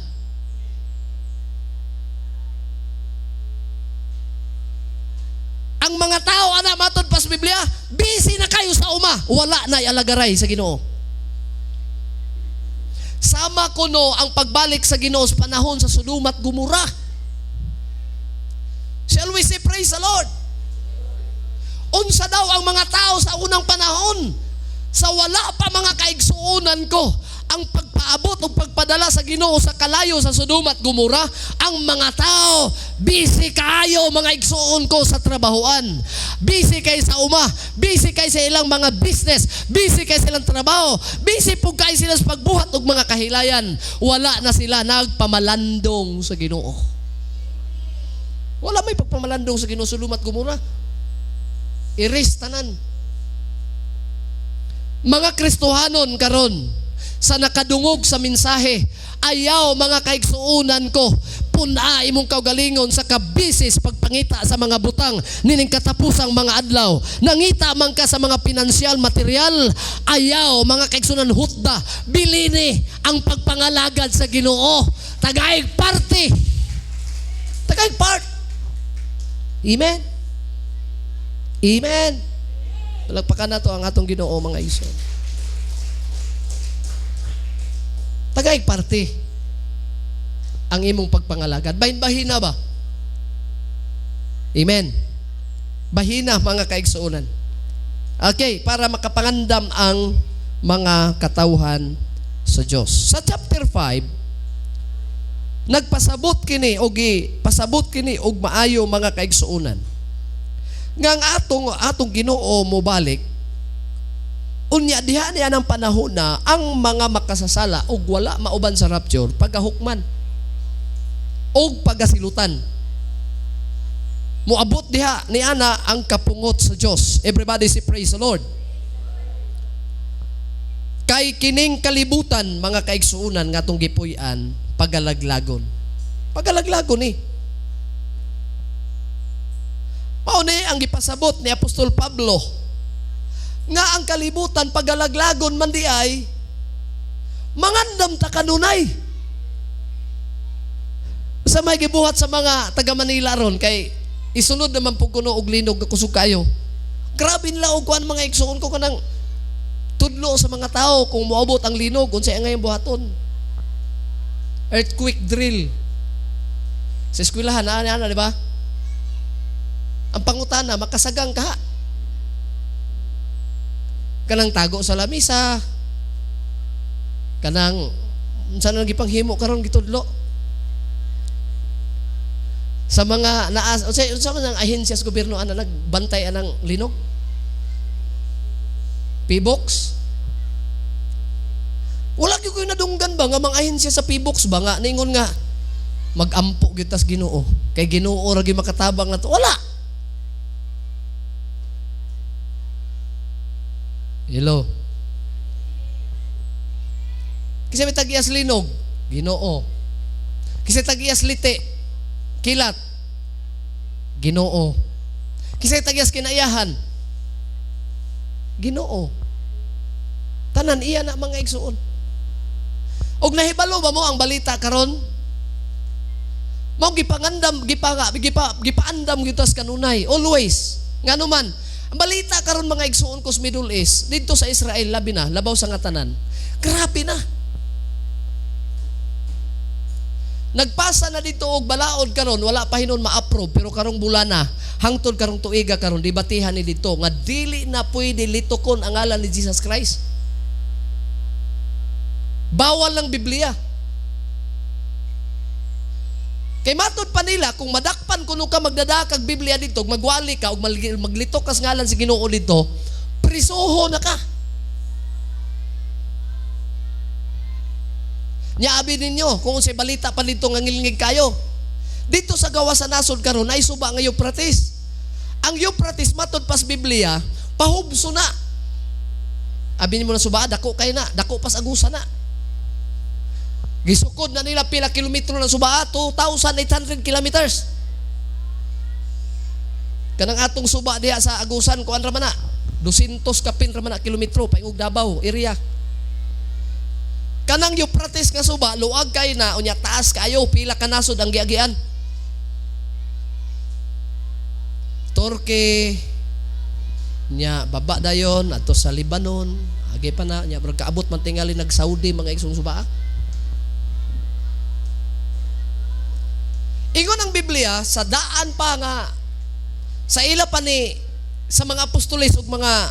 Ang mga tao ana matod pa sa Biblia, busy na kayo sa uma, wala na alagaray sa Ginoo. Sama kuno ang pagbalik sa Ginoo sa panahon sa Sodom at Gomora. Shall we say praise the Lord? Unsa daw ang mga tao sa unang panahon? Sa wala pa mga kaigsuunan ko, ang pagpaabot o pagpadala sa Ginoo sa kalayo sa Sodom at Gomora, ang mga tao busy kaayo mga igsuon ko sa trabahoan, busy kay sa uma, busy kay sa ilang mga business, busy kay sa ilang trabaho, busy po kay sila sa pagbuhat og mga kahilayan. Wala na sila nagpamalandong sa Ginoo. Wala may pagpamalandong sa Ginoo Sodom at Gomora. Iris tanan. Mga Kristohanon karon sa nakadungog sa mensahe, ayaw mga kaigsuunan ko, puna imong kaugalingon sa kabisis pagpangita sa mga butang nining katapusang mga adlaw. Nangita man ka sa mga pinansyal, material, ayaw mga kaigsuunan hutda, bilini ang pagpangalagad sa Ginoo. Tagaig party. Tagaig part. Amen. Amen. Palagpakan na to ang atong Ginoo mga igsoon. Tagaig parte ang imong pagpangalagad. Bahina ba? Amen. Bahina mga kaigsuonan. Okay, para makapangandam ang mga katawhan sa Dios. Sa chapter 5, nagpasabot kini pasabot kini og maayo mga kaigsuonan. Nga ang atong Ginoo mo balik, unya diha niya ng panahon na ang mga makasasala og wala mauban sa rapture pagahukman og pagasilutan. Moabot diha ni ana ang kapungot sa Dios. Everybody say praise the Lord. Kay kining kalibutan mga kaigsuunan nga atong gipuy-an pagalaglagon. Pagalaglagon ni. Mao ni ang gipasabot ni Apostol Pablo nga ang kalibutan pagalaglagon man di ay mangandam ta kanunay. Sa may gibuhat sa mga taga Manila ron kay isunod naman po kuno og linog nga kusog kayo. Grabe nila og kuan mga igsuon ko kanang tudlo sa mga tao kung moabot ang linog unsay angay buhaton. Earthquake drill. Sa eskwelahan ana di ba? Ang pangutana makasagang ka. Kanang tago sa lamisa. Kanang saan nang gipanghimo karon gitudlo. Sa mga naas unsa man ang ahensya sa gobyerno ana nagbantay anang linog? P-box. Wala gyud ko nadunggan ba nga mga ahensya sa P-box ba nga ningon nga magampo gyud tas Ginoo. Kay Ginoo ra gyud makatabang nato. Wala. Hello. Kasi may tag-iyas linog, Ginoo. Kasi tag-iyas lite, kilat, Ginoo. Kasi tag-iyas kinaiyahan, Ginoo. Tanan iya na mga igsuon. Og nahibalo ba mo ang balita karon? Mao gipangandam, gipaandam gitas kanunay always. Ngano man, ang balita karon mga igsuon ko sa Middle East, dito sa Israel labi na, labaw sa nga tanan. Grabe na. Nagpasa na dito og balaod karon, wala pa hinon ma-approve pero karong bulana, hangtod karong tuiga karon dibatihan ni dito nga dili na pwede litokon ang ngalan ni Jesus Christ. Bawal lang Biblia. Kay matod pa nila kung madakpan kuno ka magdadakag Biblia dito, magwali ka ug maglitok ka sa ngalan si Ginoo dito, prisuho na ka. Nyaabi ninyo kung unsay balita pa dito nga ngilingig kayo. Dito sa gawa sa nasod karon ay suba nga Euphrates. Ang Euphrates matod pas Biblia, pahubso na. Abi mo na suba, dako kay na, dako pas agusa na. Gisukod na nila pila kilometro ng suba, 2,800 kilometers. Kanang atong suba diha sa agusan kuan ra man na, 200 kapin ra man na kilometro paingog Davao area. Kanang Euphrates nga suba, luag kay na, unya taas kayo, pila ka nasod ang giagian. Turkey, nya baba dayon, ato sa Lebanon, agi pa na, nya kaabot man tingali nag-Saudi mga igsong suba. Ingon ang Biblia, sa daan pa nga, sa ila pa ni, sa mga apostoles ug mga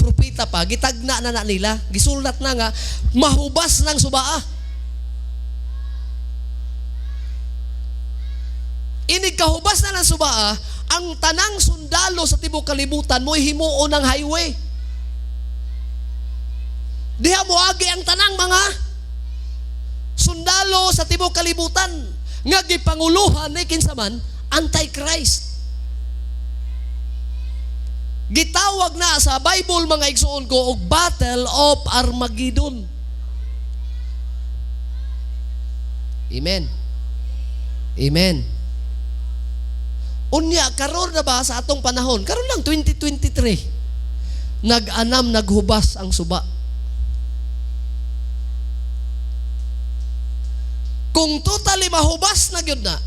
propeta pa, gitagna na nila, gisulat na nga, mahubas ng subaa. Inig kahubas na ng subaa, ang tanang sundalo sa tibok kalibutan mo himuon ng highway. Diha mo agi ang tanang mga sundalo sa tibok kalibutan nga gipanguluhan ni kinsaman Antichrist. Gitawag na sa Bible mga igsuon ko og Battle of Armageddon. Amen. Amen. Unya karon na ba sa atong panahon? Karon lang 2023. Nag-anam naghubas ang suba. Kung totally mahubas na gyud na,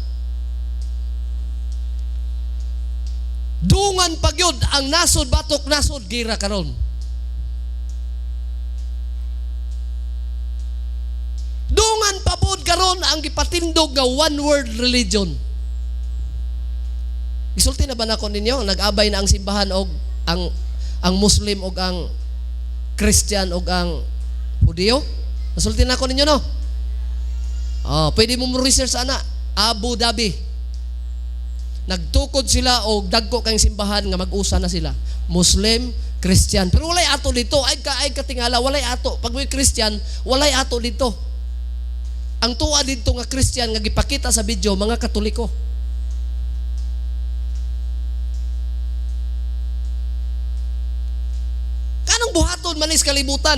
dungan pagyud ang nasod batok nasod gira karon. Dungan pabod karon ang gipatindog nga one world religion. Gisulti na ba nako ninyo nag-abay na ang simbahan og ang Muslim og ang Christian og ang Hudiyo? Nasulti na ako ninyo no? Pwede mo research ana Abu Dhabi. Nagtukod sila o dagko kang simbahan nga mag-usa na sila. Muslim, Christian. Pero walay ato dito. Ay katingala, walay ato. Pag may Christian, walay ato dito. Ang tuwa dito nga Christian nga gipakita sa video, mga Katoliko. Kanang buhaton manis kalibutan.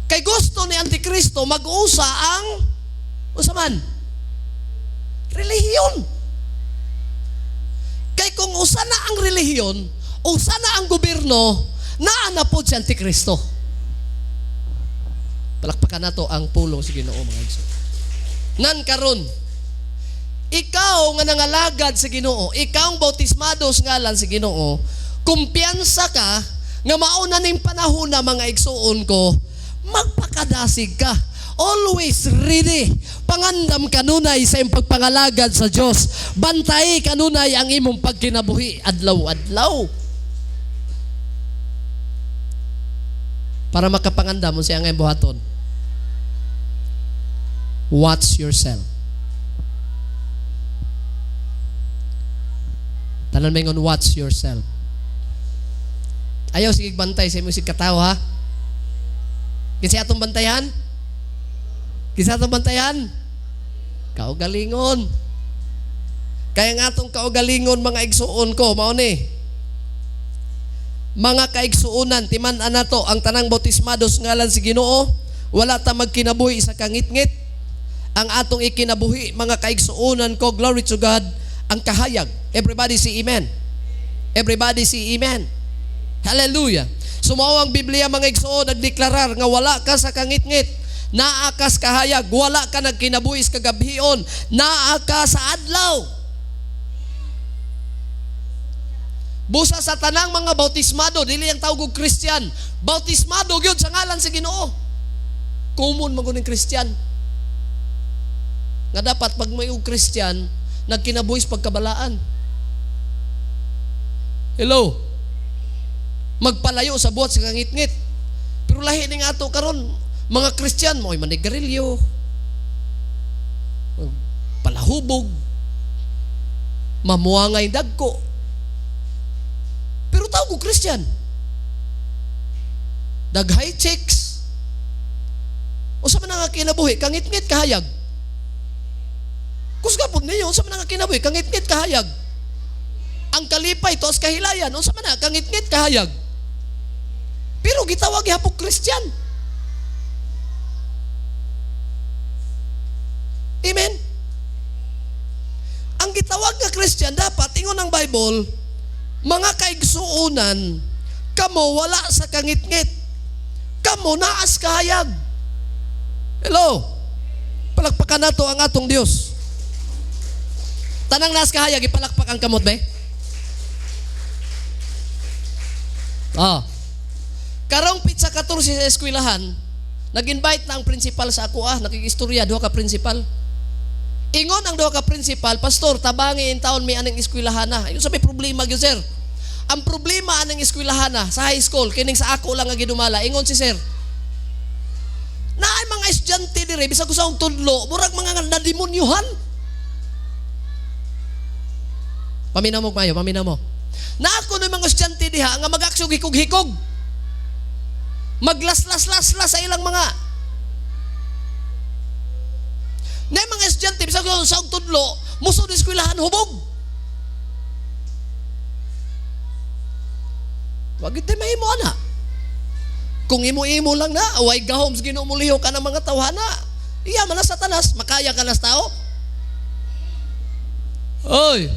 Kay gusto ni Antikristo mag-usa ang usaman relihiyon. Kay kung usa na ang relihiyon, usa na ang gobyerno, naanapod si Antikristo. Palakpakan nato ang pulong sa Ginoo mga igsoon. Nan karon, ikaw nga nangalagad sa Ginoo, ikaw ang bautismado sa ngalan sa Ginoo, kumpiyansa ka nga mauna ning panahon na mga igsoon ko, magpakadasig ka. Always ready. Pangandam kanunay sa iyong pagpangalagad sa Diyos. Bantay kanunay ang imong pagkinabuhi adlaw-adlaw. Para makapangandam mo siya ang buhaton. Watch yourself. Tanan mengon watch yourself. Ayaw sige bantay sa imong sig katawo ha. Kinsa atong bantayan? Kisa itong bantayan? Kaugalingon. Kaya nga itong kaugalingon mga igsuon ko, mauni. Mga kaigsuunan, timan-an na to, ang tanang bautismados ngalan si Ginoo, wala ta magkinabuhi sa kangit-ngit. Ang atong ikinabuhi, mga kaigsuunan ko, glory to God, ang kahayag. Everybody say amen. Everybody say amen. Hallelujah. Sumaw ang Biblia mga igsoon nagdeklarar nga wala ka sa kangit-ngit, naa ka sa kahayag, wala ka nagkinabuhis kagabhion, naa ka sa adlaw. Busa sa tanang mga bautismado, dili ang tawag og Christian, bautismado gyud sa ngalan sa Ginoo. Common man kuning Christian. Nga dapat pag may og Christian, nagkinabuhis pagkabalaan. Hello. Magpalayo sa buhat sa kangit-ngit. Pero lahi ning ato karon, mga Christian mo'y manigarilyo, palahubog, mamuangay dagko. Pero tawag ko Christian. Daghay chicks. O sa manang kinabuhi, kangit-ngit kahayag. Kusgapod ninyo, sa manang kinabuhi, kangit-ngit kahayag. Ang kalipay, tos kahilayan, o sa manang kangit-ngit kahayag. Pero gitawag ihapog Christian. Amen? Ang gitawag nga Christian, dapat, ingon ang Bible, mga kaigsuunan, kamo wala sa kangit-ngit. Kamo naas kahayag. Hello? Palakpakan nato ang atong Dios. Tanang naas kahayag, ipalakpak ang kamot, be? Karong pizza 14 sa eskwelahan, nag-invite na ang principal sa ako, nakikistorya, duha ka principal. Ingon ang duha ka principal, pastor, tabangi in taon may anong eskwelahan na. Yung sabi problema gyud sir. Ang problema anong eskwelahan na sa high school, kining sa ako lang nga gidumala. Ingon si sir, naay mga estudyante dire bisag usa og tudlo, murag mga nademonyuhan. Paminaw mo kayo, paminaw mo. Na ako no mga estudyante diha nga magaksog hikog-hikog. Maglaslas-laslas sa ilang mga na mga estudyante bisag sa og tudlo, musod eskwelahan hubog. Wag ite mahimo ana. Kung imo-imo lang na, away gahom sa Ginoo mo liho ka ng mga tawhana. Iya man na Satanas, makaya ka nas tao. Oy.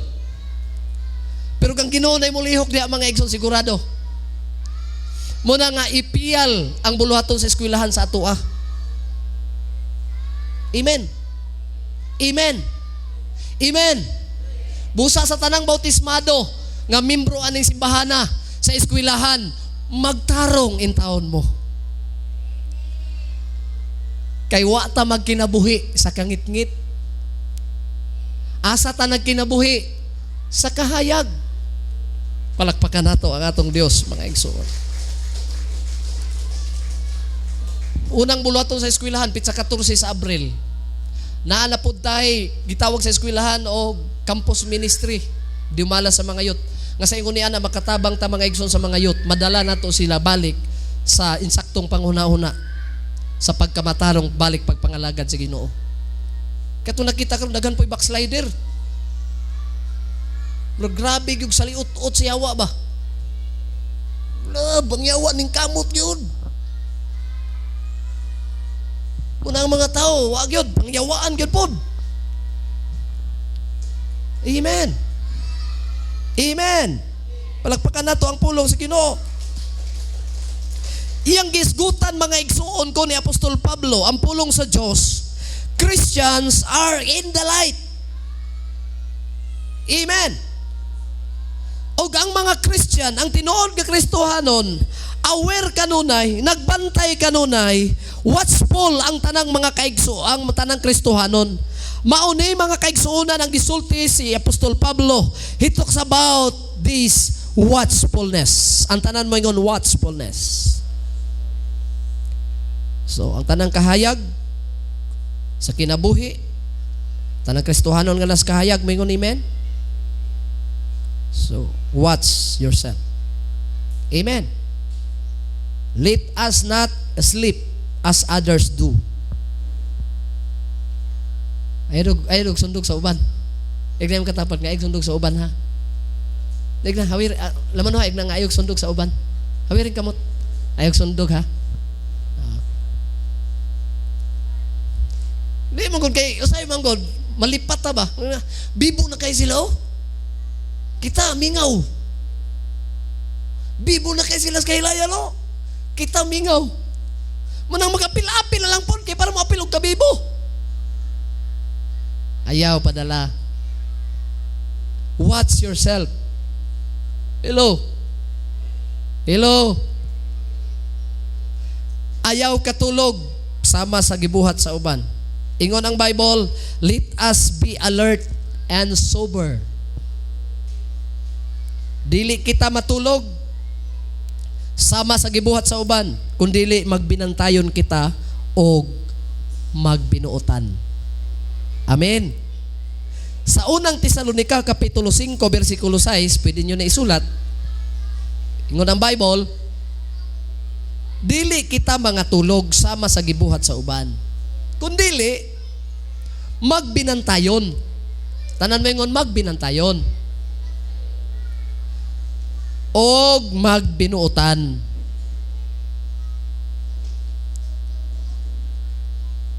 Pero kang Ginoo na mo lihok diha mga igsoon sigurado. Muna nga ipiyal ang buluhaton sa eskwelahan sa ato. Amen. Amen. Amen. Busa sa tanang bautismado nga membro aning simbahana sa eskwelahan, magtarong in taon mo. Kay wa ta magkinabuhi sa kangit-ngit. Asa ta nagkinabuhi sa kahayag. Palakpakan nato ang atong Dios, mga igsoon. Unang buluhaton sa eskwelahan, pizza 14 sa Abril. Naanapod tayo, gitawag sa eskwelahan o campus ministry. Dumala sa mga youth. Nga sa ingon niya na makatabang ta mga igsoon sa mga youth, madala nato sila balik sa insaktong panghuna-huna sa pagkamatarong balik pagpangalagad sa Ginoo. Kato nakita karon daghan po'y backslider. Pero grabe yung saliut-ut sa yawa ba? Bang yawa ning kamot yun. Muna ang mga tao, wag yun, bang yawaan yun po. Amen. Amen. Palakpakan nato ang pulong sa Ginoo. Iyang gisgutan mga igsuon ko ni Apostol Pablo, ang pulong sa Diyos, Christians are in the light. Amen. O ang mga Christian, ang tinuod nga Kristohanon, aware kanunay, nagbantay kanunay, watchful ang tanang mga kaigso, ang tanang Kristohanon. Maunay mga kaigsuunan ang gisulti si Apostol Pablo. He talks about this watchfulness. Ang tanan mo yung watchfulness. So, ang tanang kahayag sa kinabuhi, tanang Kristohanon nga nas kahayag, mo yung amen? So, watch yourself. Amen. Let us not sleep as others do. Ayog sundog sa uban. Ignan mo katapat nga, ayog sundog sa uban ha. Ignan, hawir, laman ha, ignan nga ayog sundog sa uban. Hawirin kamot. Ayog sundog ha. Di manggod kay, usay manggod, malipat ta ba? Bibo na kay sila oh. Kita, mingaw. Bibo na kay sila sa kahilaya, no? Kita mingaw. Manang magapil-apil na lang po, kaya para maapil og kabibo. Ayaw padala. Watch yourself. Hello? Hello? Ayaw katulog, sama sa gibuhat sa uban. Ingon ang Bible, let us be alert and sober. Dili kita matulog, sama sa gibuhat sa uban, kundili magbinantayon kita o magbinuotan. Amen. Sa unang Tesalonica, Kapitulo 5, versikulo 6, pwede nyo na isulat. Ingon ang Bible, dili kita mga tulog sama sa gibuhat sa uban. Kundili, magbinantayon. Tanan mo ingon, magbinantayon. Og magbinuotan.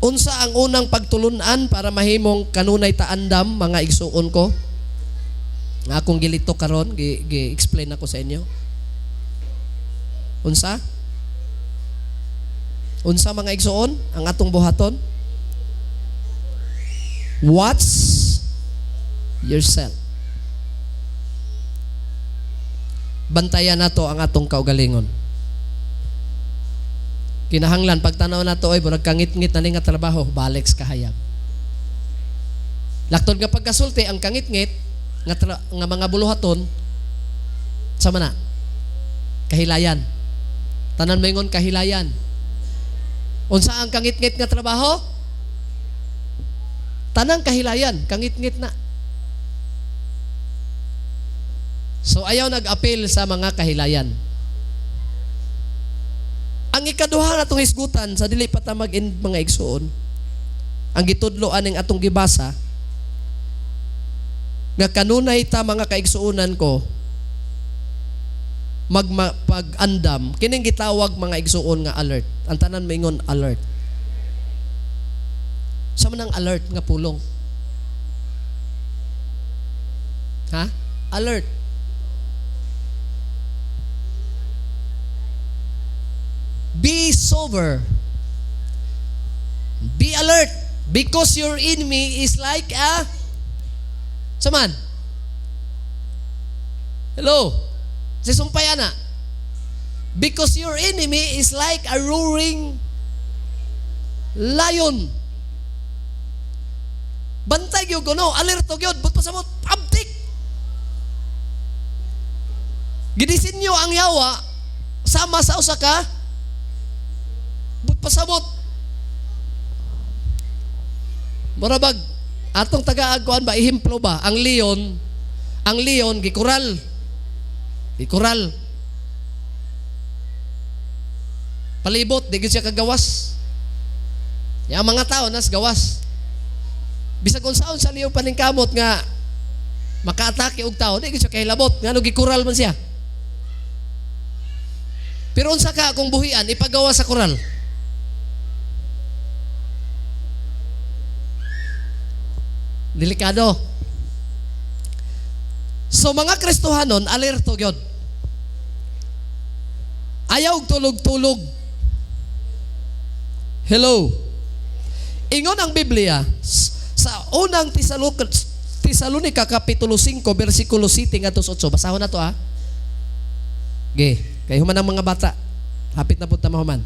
Unsa ang unang pagtulunan para mahimong kanunay taandam, mga igsuon ko? Nga akong gilito karon, gi-explain ako sa inyo. Unsa? Unsa mga igsuon ang atong buhaton? Watch yourself. Bantayan nato ang atong kaugalingon. Kinahanglan pagtanaw nato ay murag kangit-ngit na ni nga trabaho, balik sa kahayag. Laktod nga pagkasulti ang kangit-ngit nga mga buluhaton sama na kahilayan. Tanan maingon kahilayan. Unsa ang kangit-ngit nga trabaho? Tanang kahilayan, kangit-ngit na. So ayaw nag-apel sa mga kahilayan. Ang ikaduha natong hisgutan sa dili pa ta mag-end mga igsuon, ang gitudloan ning atong gibasa nga kanunay ta mga kaigsuonan ko pag-andam kining gitawag mga igsuon nga alert. Ang tanan maingon alert. Sa manang alert nga pulong? Ha? Alert. Be sober. Be alert. Because your enemy is like a... Saman? Hello? Si sumpayana. Because your enemy is like a roaring lion. Bantay gyud ko, no? Alerto gyud. But pasamot, abtik. Gidisinyo ang yawa sama sa usa ka but pasamot. Murabag atong taga-agkuan ba ihimplo ba ang leon gikural palibot di gyud siya kagawas. Ya mga tao nas gawas. Bisag unsaon sa liyo paningkamot nga makaatake og tao, di gyud siya kahilabot ngano gikural man siya. Pero unsa ka kung buhian ipagawa sa kural? Delikado. So mga Kristohanon, alerto gyud. Ayaw tulog-tulog. Hello. Ingon ang Biblia sa unang Tesalonica Kapitulo 5 versikulo 7 ngadto 8. Basahon na to ha. Ge, kay human ang mga bata. Hapit na pud ta mahuman.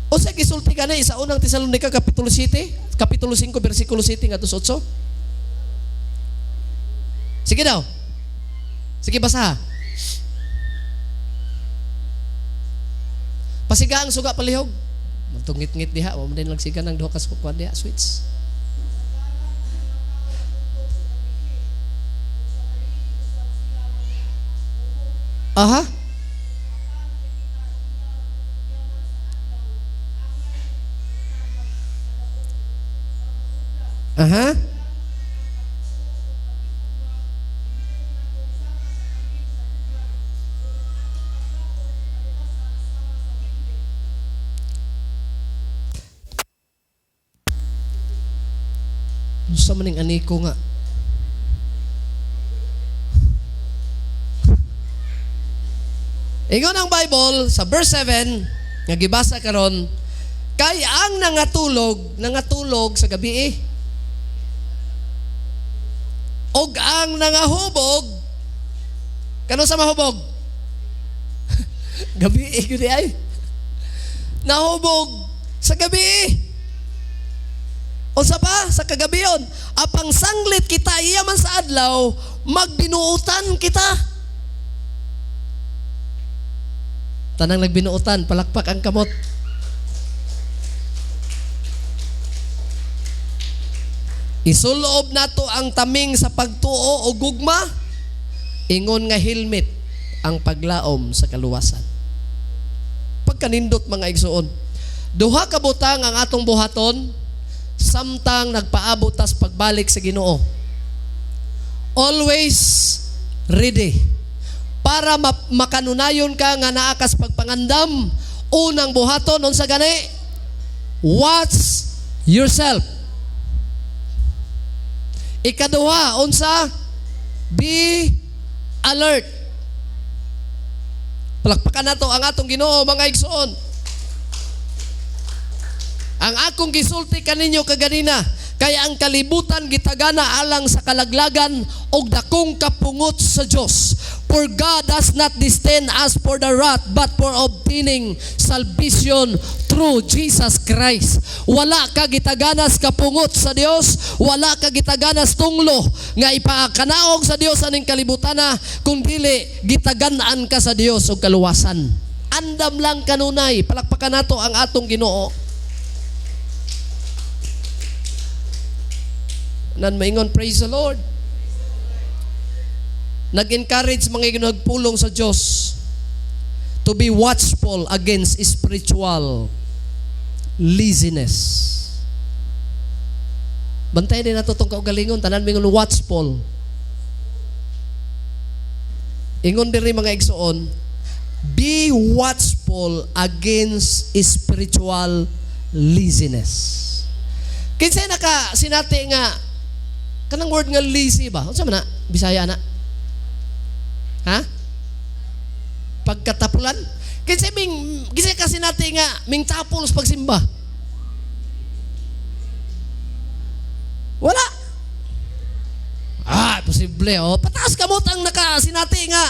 O sa gisulti ka na sa unang Tesalonica Kapitulo 7, Kapitulo 5, versikulo 7 ngadto 8. Sige daw. Sige basa. Pasiga ang suga palihog. Magtungit-ngit diha, wa man din lagsiga ng duha ka sukuan diha, sweets. Aha. Aha. Sa maning aniko nga. Ingon ang Bible sa verse 7 nga gibasa karon, kay ang nangatulog sa gabi og ang nangahubog kano sa mahubog gabi gyud ay nahubog sa gabi. O sa pa, sa kagabiyon, apang sanglit kita iya man sa adlaw, magbinuutan kita. Tanang nagbinuutan, palakpak ang kamot. Isuloob nato ang taming sa pagtuo o gugma, ingon nga helmet ang paglaom sa kaluwasan. Pagkanindot mga igsuon, duha ka butang ang atong buhaton, samtang nagpaabot tas pagbalik sa Ginoo. Always ready. Para makanunayon ka nga naa kas pagpangandam, unang buhaton unsa gani? Watch yourself. Ikaduha unsa? Be alert. Palakpakan nato ang atong Ginoo mga igsoon. Ang akong gisulti kaninyo kaganina, kaya ang kalibutan gitagana alang sa kalaglagan og dakong kapungot sa Dios. For God does not destined us for the wrath, but for obtaining salvation through Jesus Christ. Wala ka gitaganas kapungot sa Dios, wala ka gitaganas tunglo nga ipakanaog sa Dios aning kalibutana, kung dili gitaganaan ka sa Dios og kaluwasan. Andam lang kanunay, palakpakan nato ang atong Ginoo. Nan maingon, praise the Lord. Nag-encourage mga nagpulong sa Diyos to be watchful against spiritual laziness. Bantay din nato itong kaugalingon, tanan mingon watchful. Ingon din rin mga igsoon, be watchful against spiritual laziness. Kinsa naka sinati nga kanang word nga lazy ba? Unsa man na? Bisaya na? Ha? Pagkatapulan? Kinsa kasi natin nga ming tapol sa pagsimba? Wala. Posible. Pataas ka mo ang nakasinati nga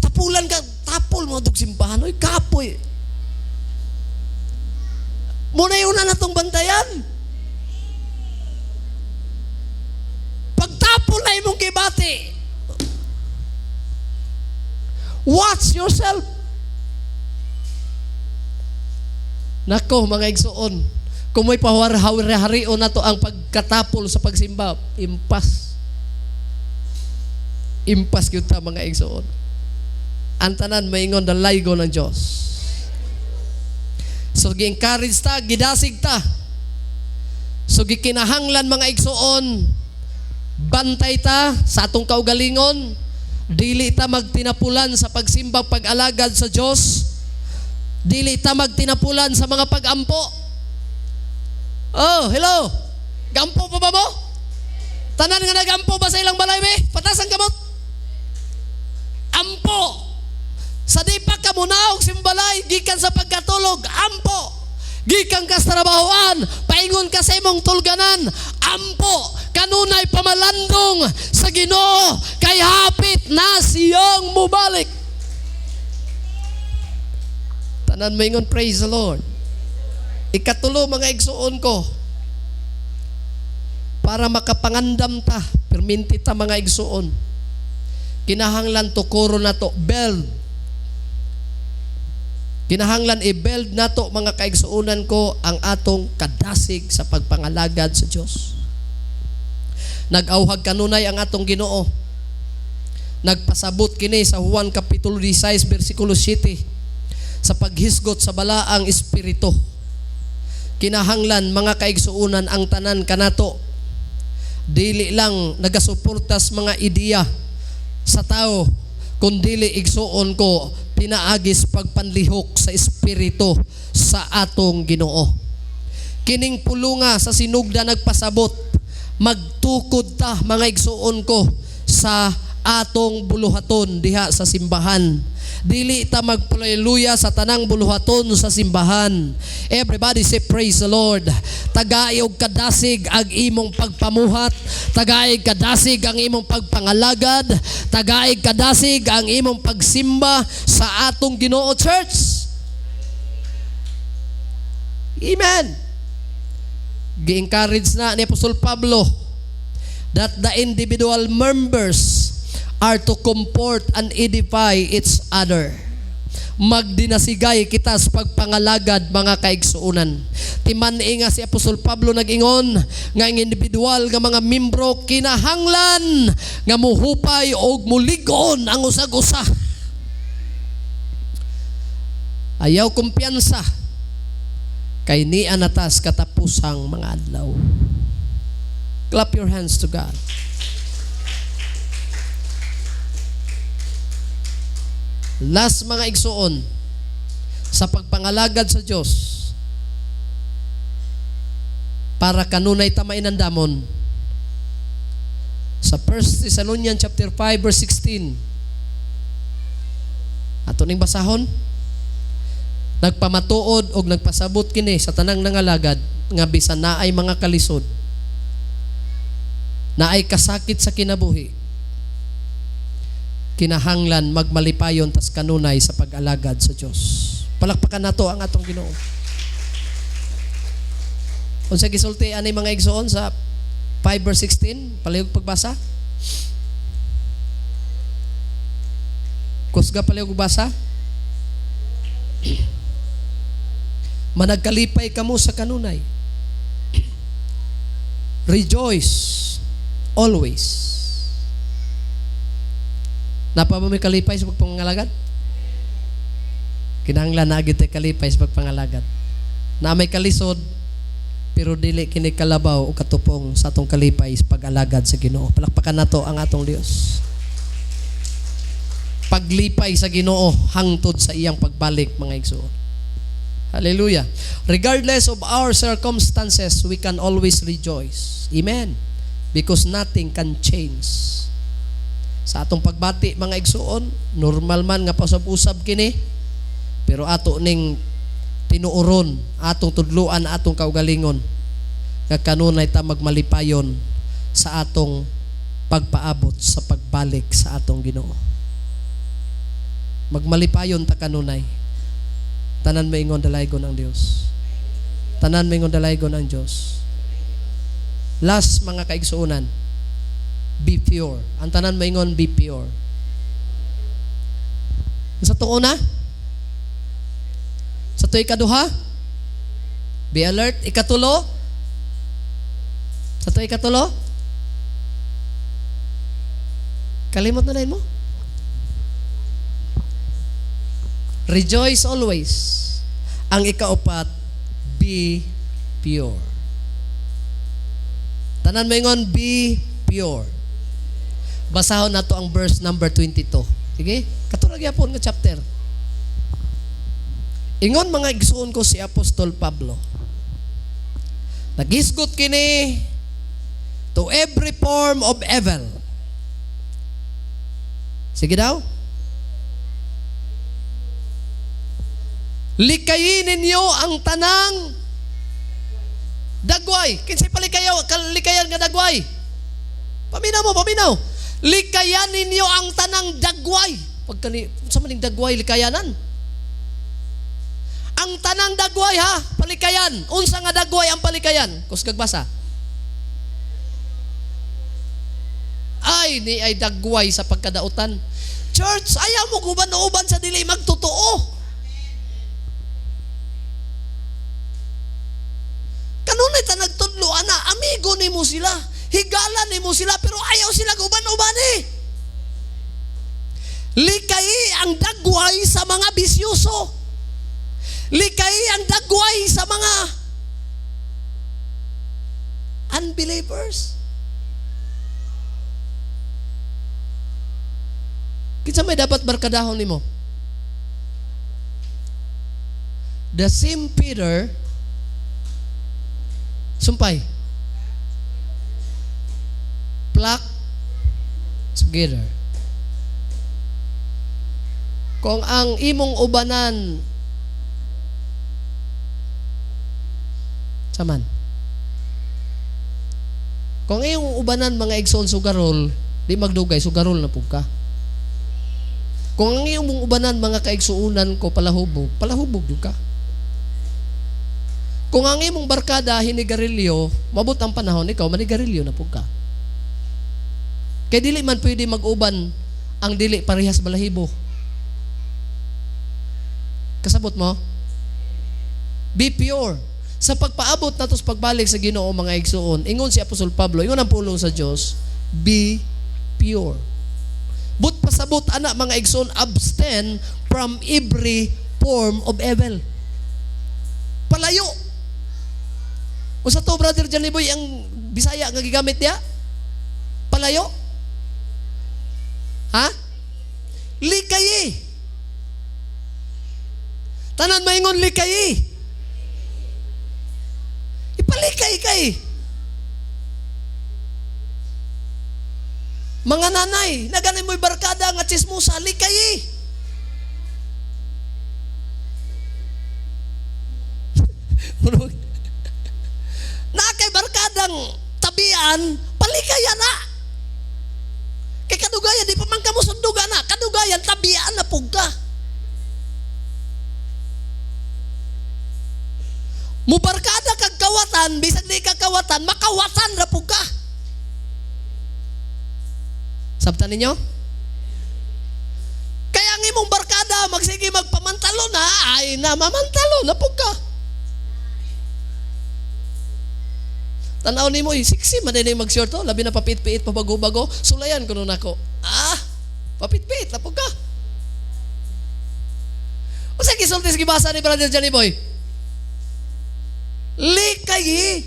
tapulan ka, tapol mo dug simbahan. Oy, kapoy. Muna yun na natong bantayan. Pagtapol na imong kibati. Watch yourself. Nako mga igsuon, kung may pahari-harion na to ang pagkatapol sa pagsimba, impas yun ta mga igsuon. Ang tanan maingon the laygo ng Diyos. So gi-encourage ta, gidasig ta. So gikinahanglan mga igsuon, bantay ta sa atong kaugalingon, dili ta magtinapulan sa pagsimba, pag-alagad sa Diyos, dili ta magtinapulan sa mga pag-ampo. Oh, hello, gampo pa ba mo? Tanan nga nagampo ba sa ilang balay be? Patasan kamot. Ampo sa di pa ka munaog simbalay, gikan sa pagkatulog, ampo. Gikan ka sa trabahoan, paingon ka sa imong tulganan, ampo. Kanunay pamalandong sa Ginoo, kay hapit na siyang mubalik. Tanan maingon, praise the Lord. Ikatulo mga igsuon ko, para makapangandam ta, perminti ta mga igsuon, kinahanglan tukuro na to, build. Kinahanglan i-build na to mga kaigsuunan ko ang atong kadasig sa pagpangalagad sa Diyos. Nag-auhag kanunay ang atong Ginoo. Nagpasabot kini sa Juan Kapitulo 16 versikulo 7 sa paghisgot sa balaang espiritu. Kinahanglan mga kaigsuunan ang tanan kanato, dili lang nagasuportas mga ideya sa tao, kundili igsuon ko pinaagis pagpanlihok sa espiritu sa atong Ginoo. Kining pulunga sa sinugda nagpasabot, magtukod ta mga igsuon ko sa atong buluhaton diha sa simbahan. Dili ta magpaleluya sa tanang buluhaton sa simbahan. Everybody say praise the Lord. Tagay og kadasig ang imong pagpamuhat, tagay kadasig ang imong pagpangalagad, tagay kadasig ang imong pagsimba sa atong Ginoo, church. Amen. Gi-encourage na ni Apostol Pablo that the individual members are to comfort and edify each other. Magdinasigay kita sa pagpangalagad, mga kaigsuunan. Timan nga si Apostol Pablo nag-ingon nga ang individual nga mga membro kinahanglan nga muhupay og muligon ang usag-usa. Ayaw kumpiyansa kay niya natas katapusang mga adlaw. Clap your hands to God. Last, mga igsuon, sa pagpangalagad sa Diyos, para kanunay tamay nandamon, sa 1 Thessalonians chapter 5 verse 16, ato ning basahon, nagpamatuod og nagpasabot kini sa tanang nangalagad nga bisan naay mga kalisod, naay kasakit sa kinabuhi, kinahanglan magmalipayon tas kanunay sa pag-alagad sa Diyos. Palakpakan nato ang atong Ginoo. Unsa gisulti ani mga igsoon sa 5 verse 16, palihog pagbasa. Kusga palihog basa. Managkalipay kamo sa kanunay. Rejoice always. Napa ba may kalipay sa pagpangalagad? Kinahanglan na agad kalipay sa pagpangalagad. Na may kalisod, pero dili kini kalabaw o katupong sa atong kalipay sa pag-alagad sa Ginoo. Palakpakan nato ang atong Dios. Paglipay sa Ginoo hangtod sa iyang pagbalik, mga igsoon. Hallelujah. Regardless of our circumstances, we can always rejoice. Amen. Because nothing can change. Sa atong pagbati, mga igsuon, normal man nga pasab-usab kini, pero ato ning tinuoron, atong tudluan, atong kaugalingon, nga kanunay ta magmalipayon sa atong pagpaabot sa pagbalik sa atong Ginoo. Magmalipayon ta kanunay. Tanan maingon dalaygon ang Dios. Tanan maingon dalaygon ang Dios. Last, mga kaigsuonan, be pure. Ang tanan maingon, be pure. Sa tuo na? Sa tuo ikaduha? Be alert. Ikatulo? Sa tuo ikatulo? Kalimot na mo? Rejoice always. Ang ikaupat, be pure. Tanan maingon, be pure. Basahon nato ang verse number 22. Sige? Katurag yapon nga chapter. Ingon, mga igsuon ko, si Apostol Pablo. Nagisgot kini to every form of evil. Sige daw. Likayin ninyo ang tanang dagway. Kinsay likayan nga dagway? Paminaw. Likayan ninyo ang tanang dagway. Pagkani sa maning dagway likayanan. Ang tanang dagway ha, palikayan. Unsa nga dagway ang palikayan? Kusgag basa. Ni ay dagway sa pagkadautan. Church, ayaw mo guban-uban sa dili magtotoo. Kanunay ta nagtudlo ana, amigo nimo sila, higala nimo sila, pero ayaw sila guban-uban eh. Likay ang dagway sa mga bisyoso. Likay ang dagway sa mga unbelievers. Kinsa may dapat barkadahon nimo? The same Peter, sumpay, flock together. Kung ang imong ubanan saman. Kung iyong ubanan mga igsoon sugarol, di magdugay sugarol na pug ka. Kung ang iyong ubanan mga kaigsuunan ko palahubog, palahubog jud ka. Kung ang imong barkada hinigarilyo, mabot ang panahon ikaw manigarilyo na pug ka. Kay dili man pwede mag-uban ang dili parehas balahibo. Kasabot mo? Be pure. Sa pagpaabot nato sa pagbalik sa Ginoo mga igsoon, ingon si Apostol Pablo, ingon ang pulong sa Dios, be pure. But pasabot ana mga igsoon, abstain from every form of evil. Palayo. Usa to brother Janiboy ang Bisaya nga gigamit niya? Palayo. Ha? Likayi. Tanan maingon likayi. Ipalikay kay. Mga nanay, naganin mo'y barkada nga chismosa, likayi. Nakay barkadang tabian, palikaya na. Kay kadugayan, di pa man ka mo sunduga na. Kadugayan, tabian na pug ka. Mubarkada kag kawatan, bisan di ka kawatan, makawatan na pug ka. Sabtan ninyo? Kaya ang imong barkada, magsige magpamantalo na, ay namamantalo na pug ka. Tanaw nimo, siksi man din mag-short to, labi na papit-pit pa bago-bago, sulayan ko nun ako. Papit-pit na pug ka. O sa gisultis gibasa ni Brother Johnny Boy? Likayi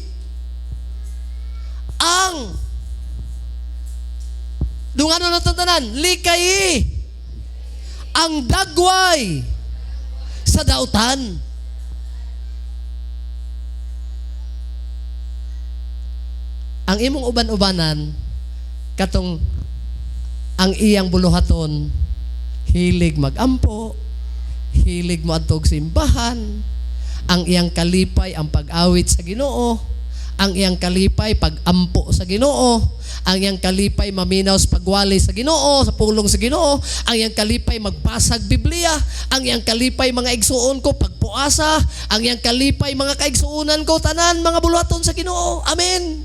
ang dungano na tanan, likayi ang dagway sa dautan. Ang imong uban-ubanan katong ang iyang buluhaton hilig magampo, hilig moadtog simbahan, ang iyang kalipay ang pag-awit sa Ginoo, ang iyang kalipay pag-ampo sa Ginoo, ang iyang kalipay maminaw sa pagwali sa Ginoo, sa pulong sa Ginoo, ang iyang kalipay magbasag Biblia, ang iyang kalipay mga igsuon ko pagpuasa, ang iyang kalipay mga kaigsuunan ko tanan mga buluhaton sa Ginoo. Amen.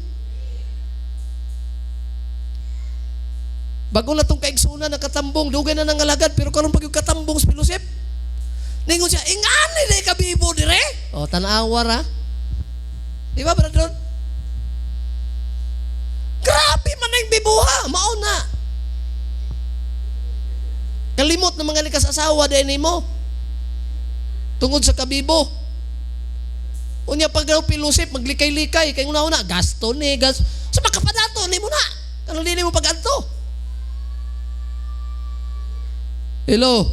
Bago na itong kaigsuunan nakatambong, dugay na nangalagad, pero karon pag yung katambong sa Pilosip, ningon siya, ingani na kabibo dire? O, tanawar ha? Di ba, brother? Grabe man ang bibuha, mauna. Kalimot na mga nikasasawa din mo. Tungod sa kabibo. Unya pag daw Pilusip, maglikay-likay, kaya una-una, gasto ni, sa makapadato, ni mo na. Kanang di mo pag-anto. Hello?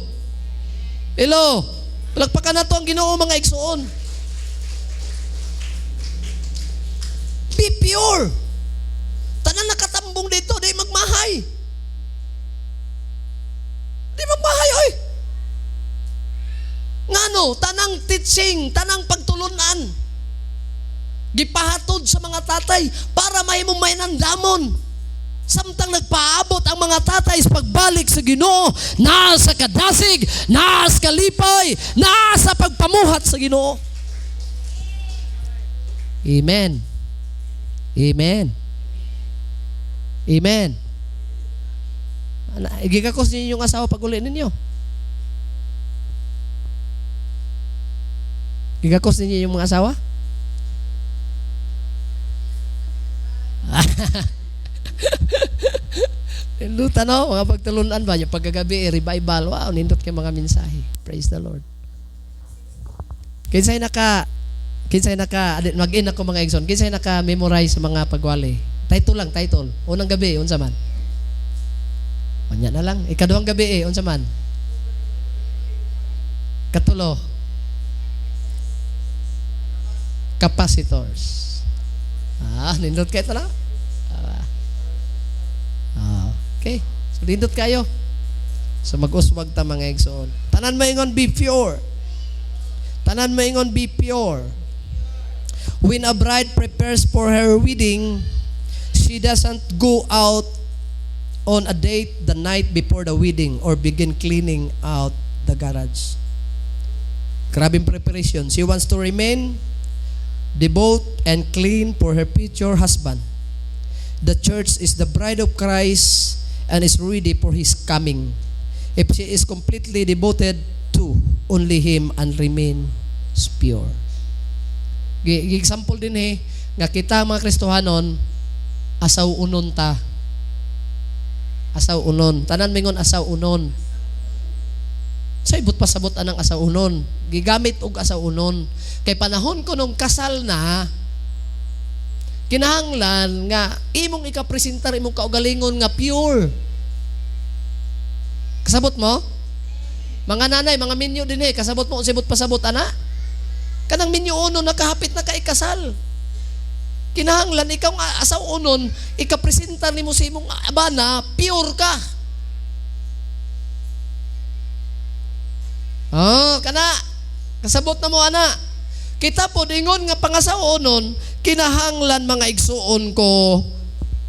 Hello? Palagpakan na to ang Ginoo mga igsuon. Be pure. Tanan nakatambong dito, di magmahay. Di magmahay, oy. Ngano, tanang teaching, tanang pagtulunan. Gipahatod sa mga tatay para mahimong may nandamon. Samtang nagpaabot ang mga tatay sa pagbalik sa Ginoo, nasa kadasig, nasa kalipay, nasa pagpamuhat sa Ginoo. Amen. Amen. Amen. Igikakos ninyo yung asawa pag uli ninyo. Igikakos ninyo yung mga asawa? Luta no, mga pagtulunan ba, yung pagkagabi, revival, wow, nindot kay mga mensahe. Praise the Lord. Kinsay naka, mag-in ako mga igsoon, kinsay naka-memorize sa mga pagwali. Title lang, title. Unang gabi, unsa man? Unya na lang. Ikaduhang gabi unsa man? Katulo. Capacitors. Nindot kayo ito lang? Okay. So, nindot kayo. So mag-uswag ta mga igsoon. Tanan maingon be pure. Tanan maingon be pure. When a bride prepares for her wedding, she doesn't go out on a date the night before the wedding or begin cleaning out the garage. Grabing preparation. She wants to remain devout and clean for her future husband. The church is the bride of Christ and is ready for His coming. If she is completely devoted to only Him and remain pure. Example din nga kita mga Kristohanon, asaw unon ta. Asaw unon. Tanan mingon asaw unon. Sa ibot pasabot anang asaw unon. Gigamit og asaw unon. Kay panahon ko nung kasal na, kinahanglan nga imong ikapresentar imong kaugalingon nga pure. Kasabot mo? Mga nanay, mga minyo din kasabot mo sibot pasabot ana. Kanang minyo unon nakahapit na kay kasal. Kinahanglan ikaw nga asaw unon, ikapresentar nimo sa imong abana, pure ka. Kana kasabot na mo ana. Kita po dingon nga pangasaw unon, kinahanglan mga igsuon ko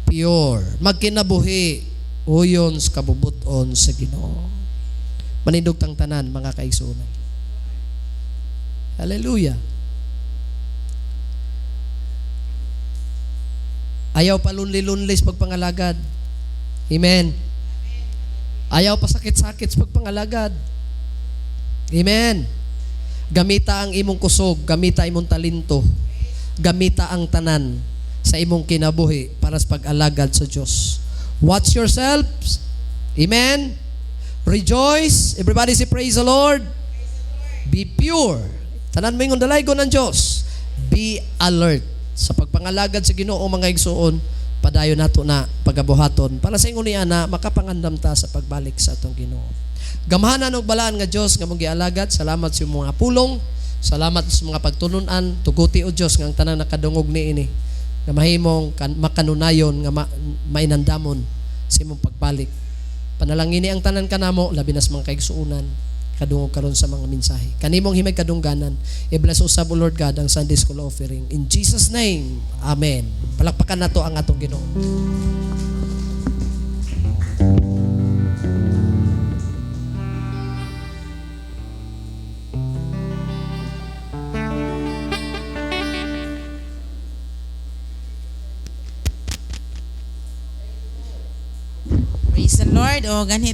pure, magkinabuhi uyon sa kabubuton sa Ginoo. Manindog tang tanan mga kaigsuonan. Hallelujah. Ayaw pa lunli-lunlis pagpangalagad. Amen. Ayaw pa sakit-sakit sa pagpangalagad. Amen. Gamita ang imong kusog, gamita imong talento, gamita ang tanan sa imong kinabuhi para sa pag-alagad sa Dios. Watch yourselves. Amen. Rejoice. Everybody say praise the Lord. Be pure. Tanan mo yung dalaygon ng Diyos. Be alert. Sa pagpangalagad sa Ginoo mga igsuon, padayon nato na pagabuhaton para sa ingon niya na makapangandam ta sa pagbalik sa atong Ginoo. Gamhanan og balaan nga Dios nga mong gialagad. Salamat sa mga pulong. Salamat sa mga pagtununan. Tuguti o Dios nga ang tanang nakadungog niini nga mahimong makanunayon nga mainandamon sa imong pagbalik. Panalangini ang tanan kanamo labi na sa mga kaigsuonan kadungog karon sa mga mensahe. Kanimong himay kadungganan. I-bless usab o Lord God ang Sunday School offering. In Jesus name, Amen. Palakpakan nato ang atong Ginoo. Praise the Lord. O ganito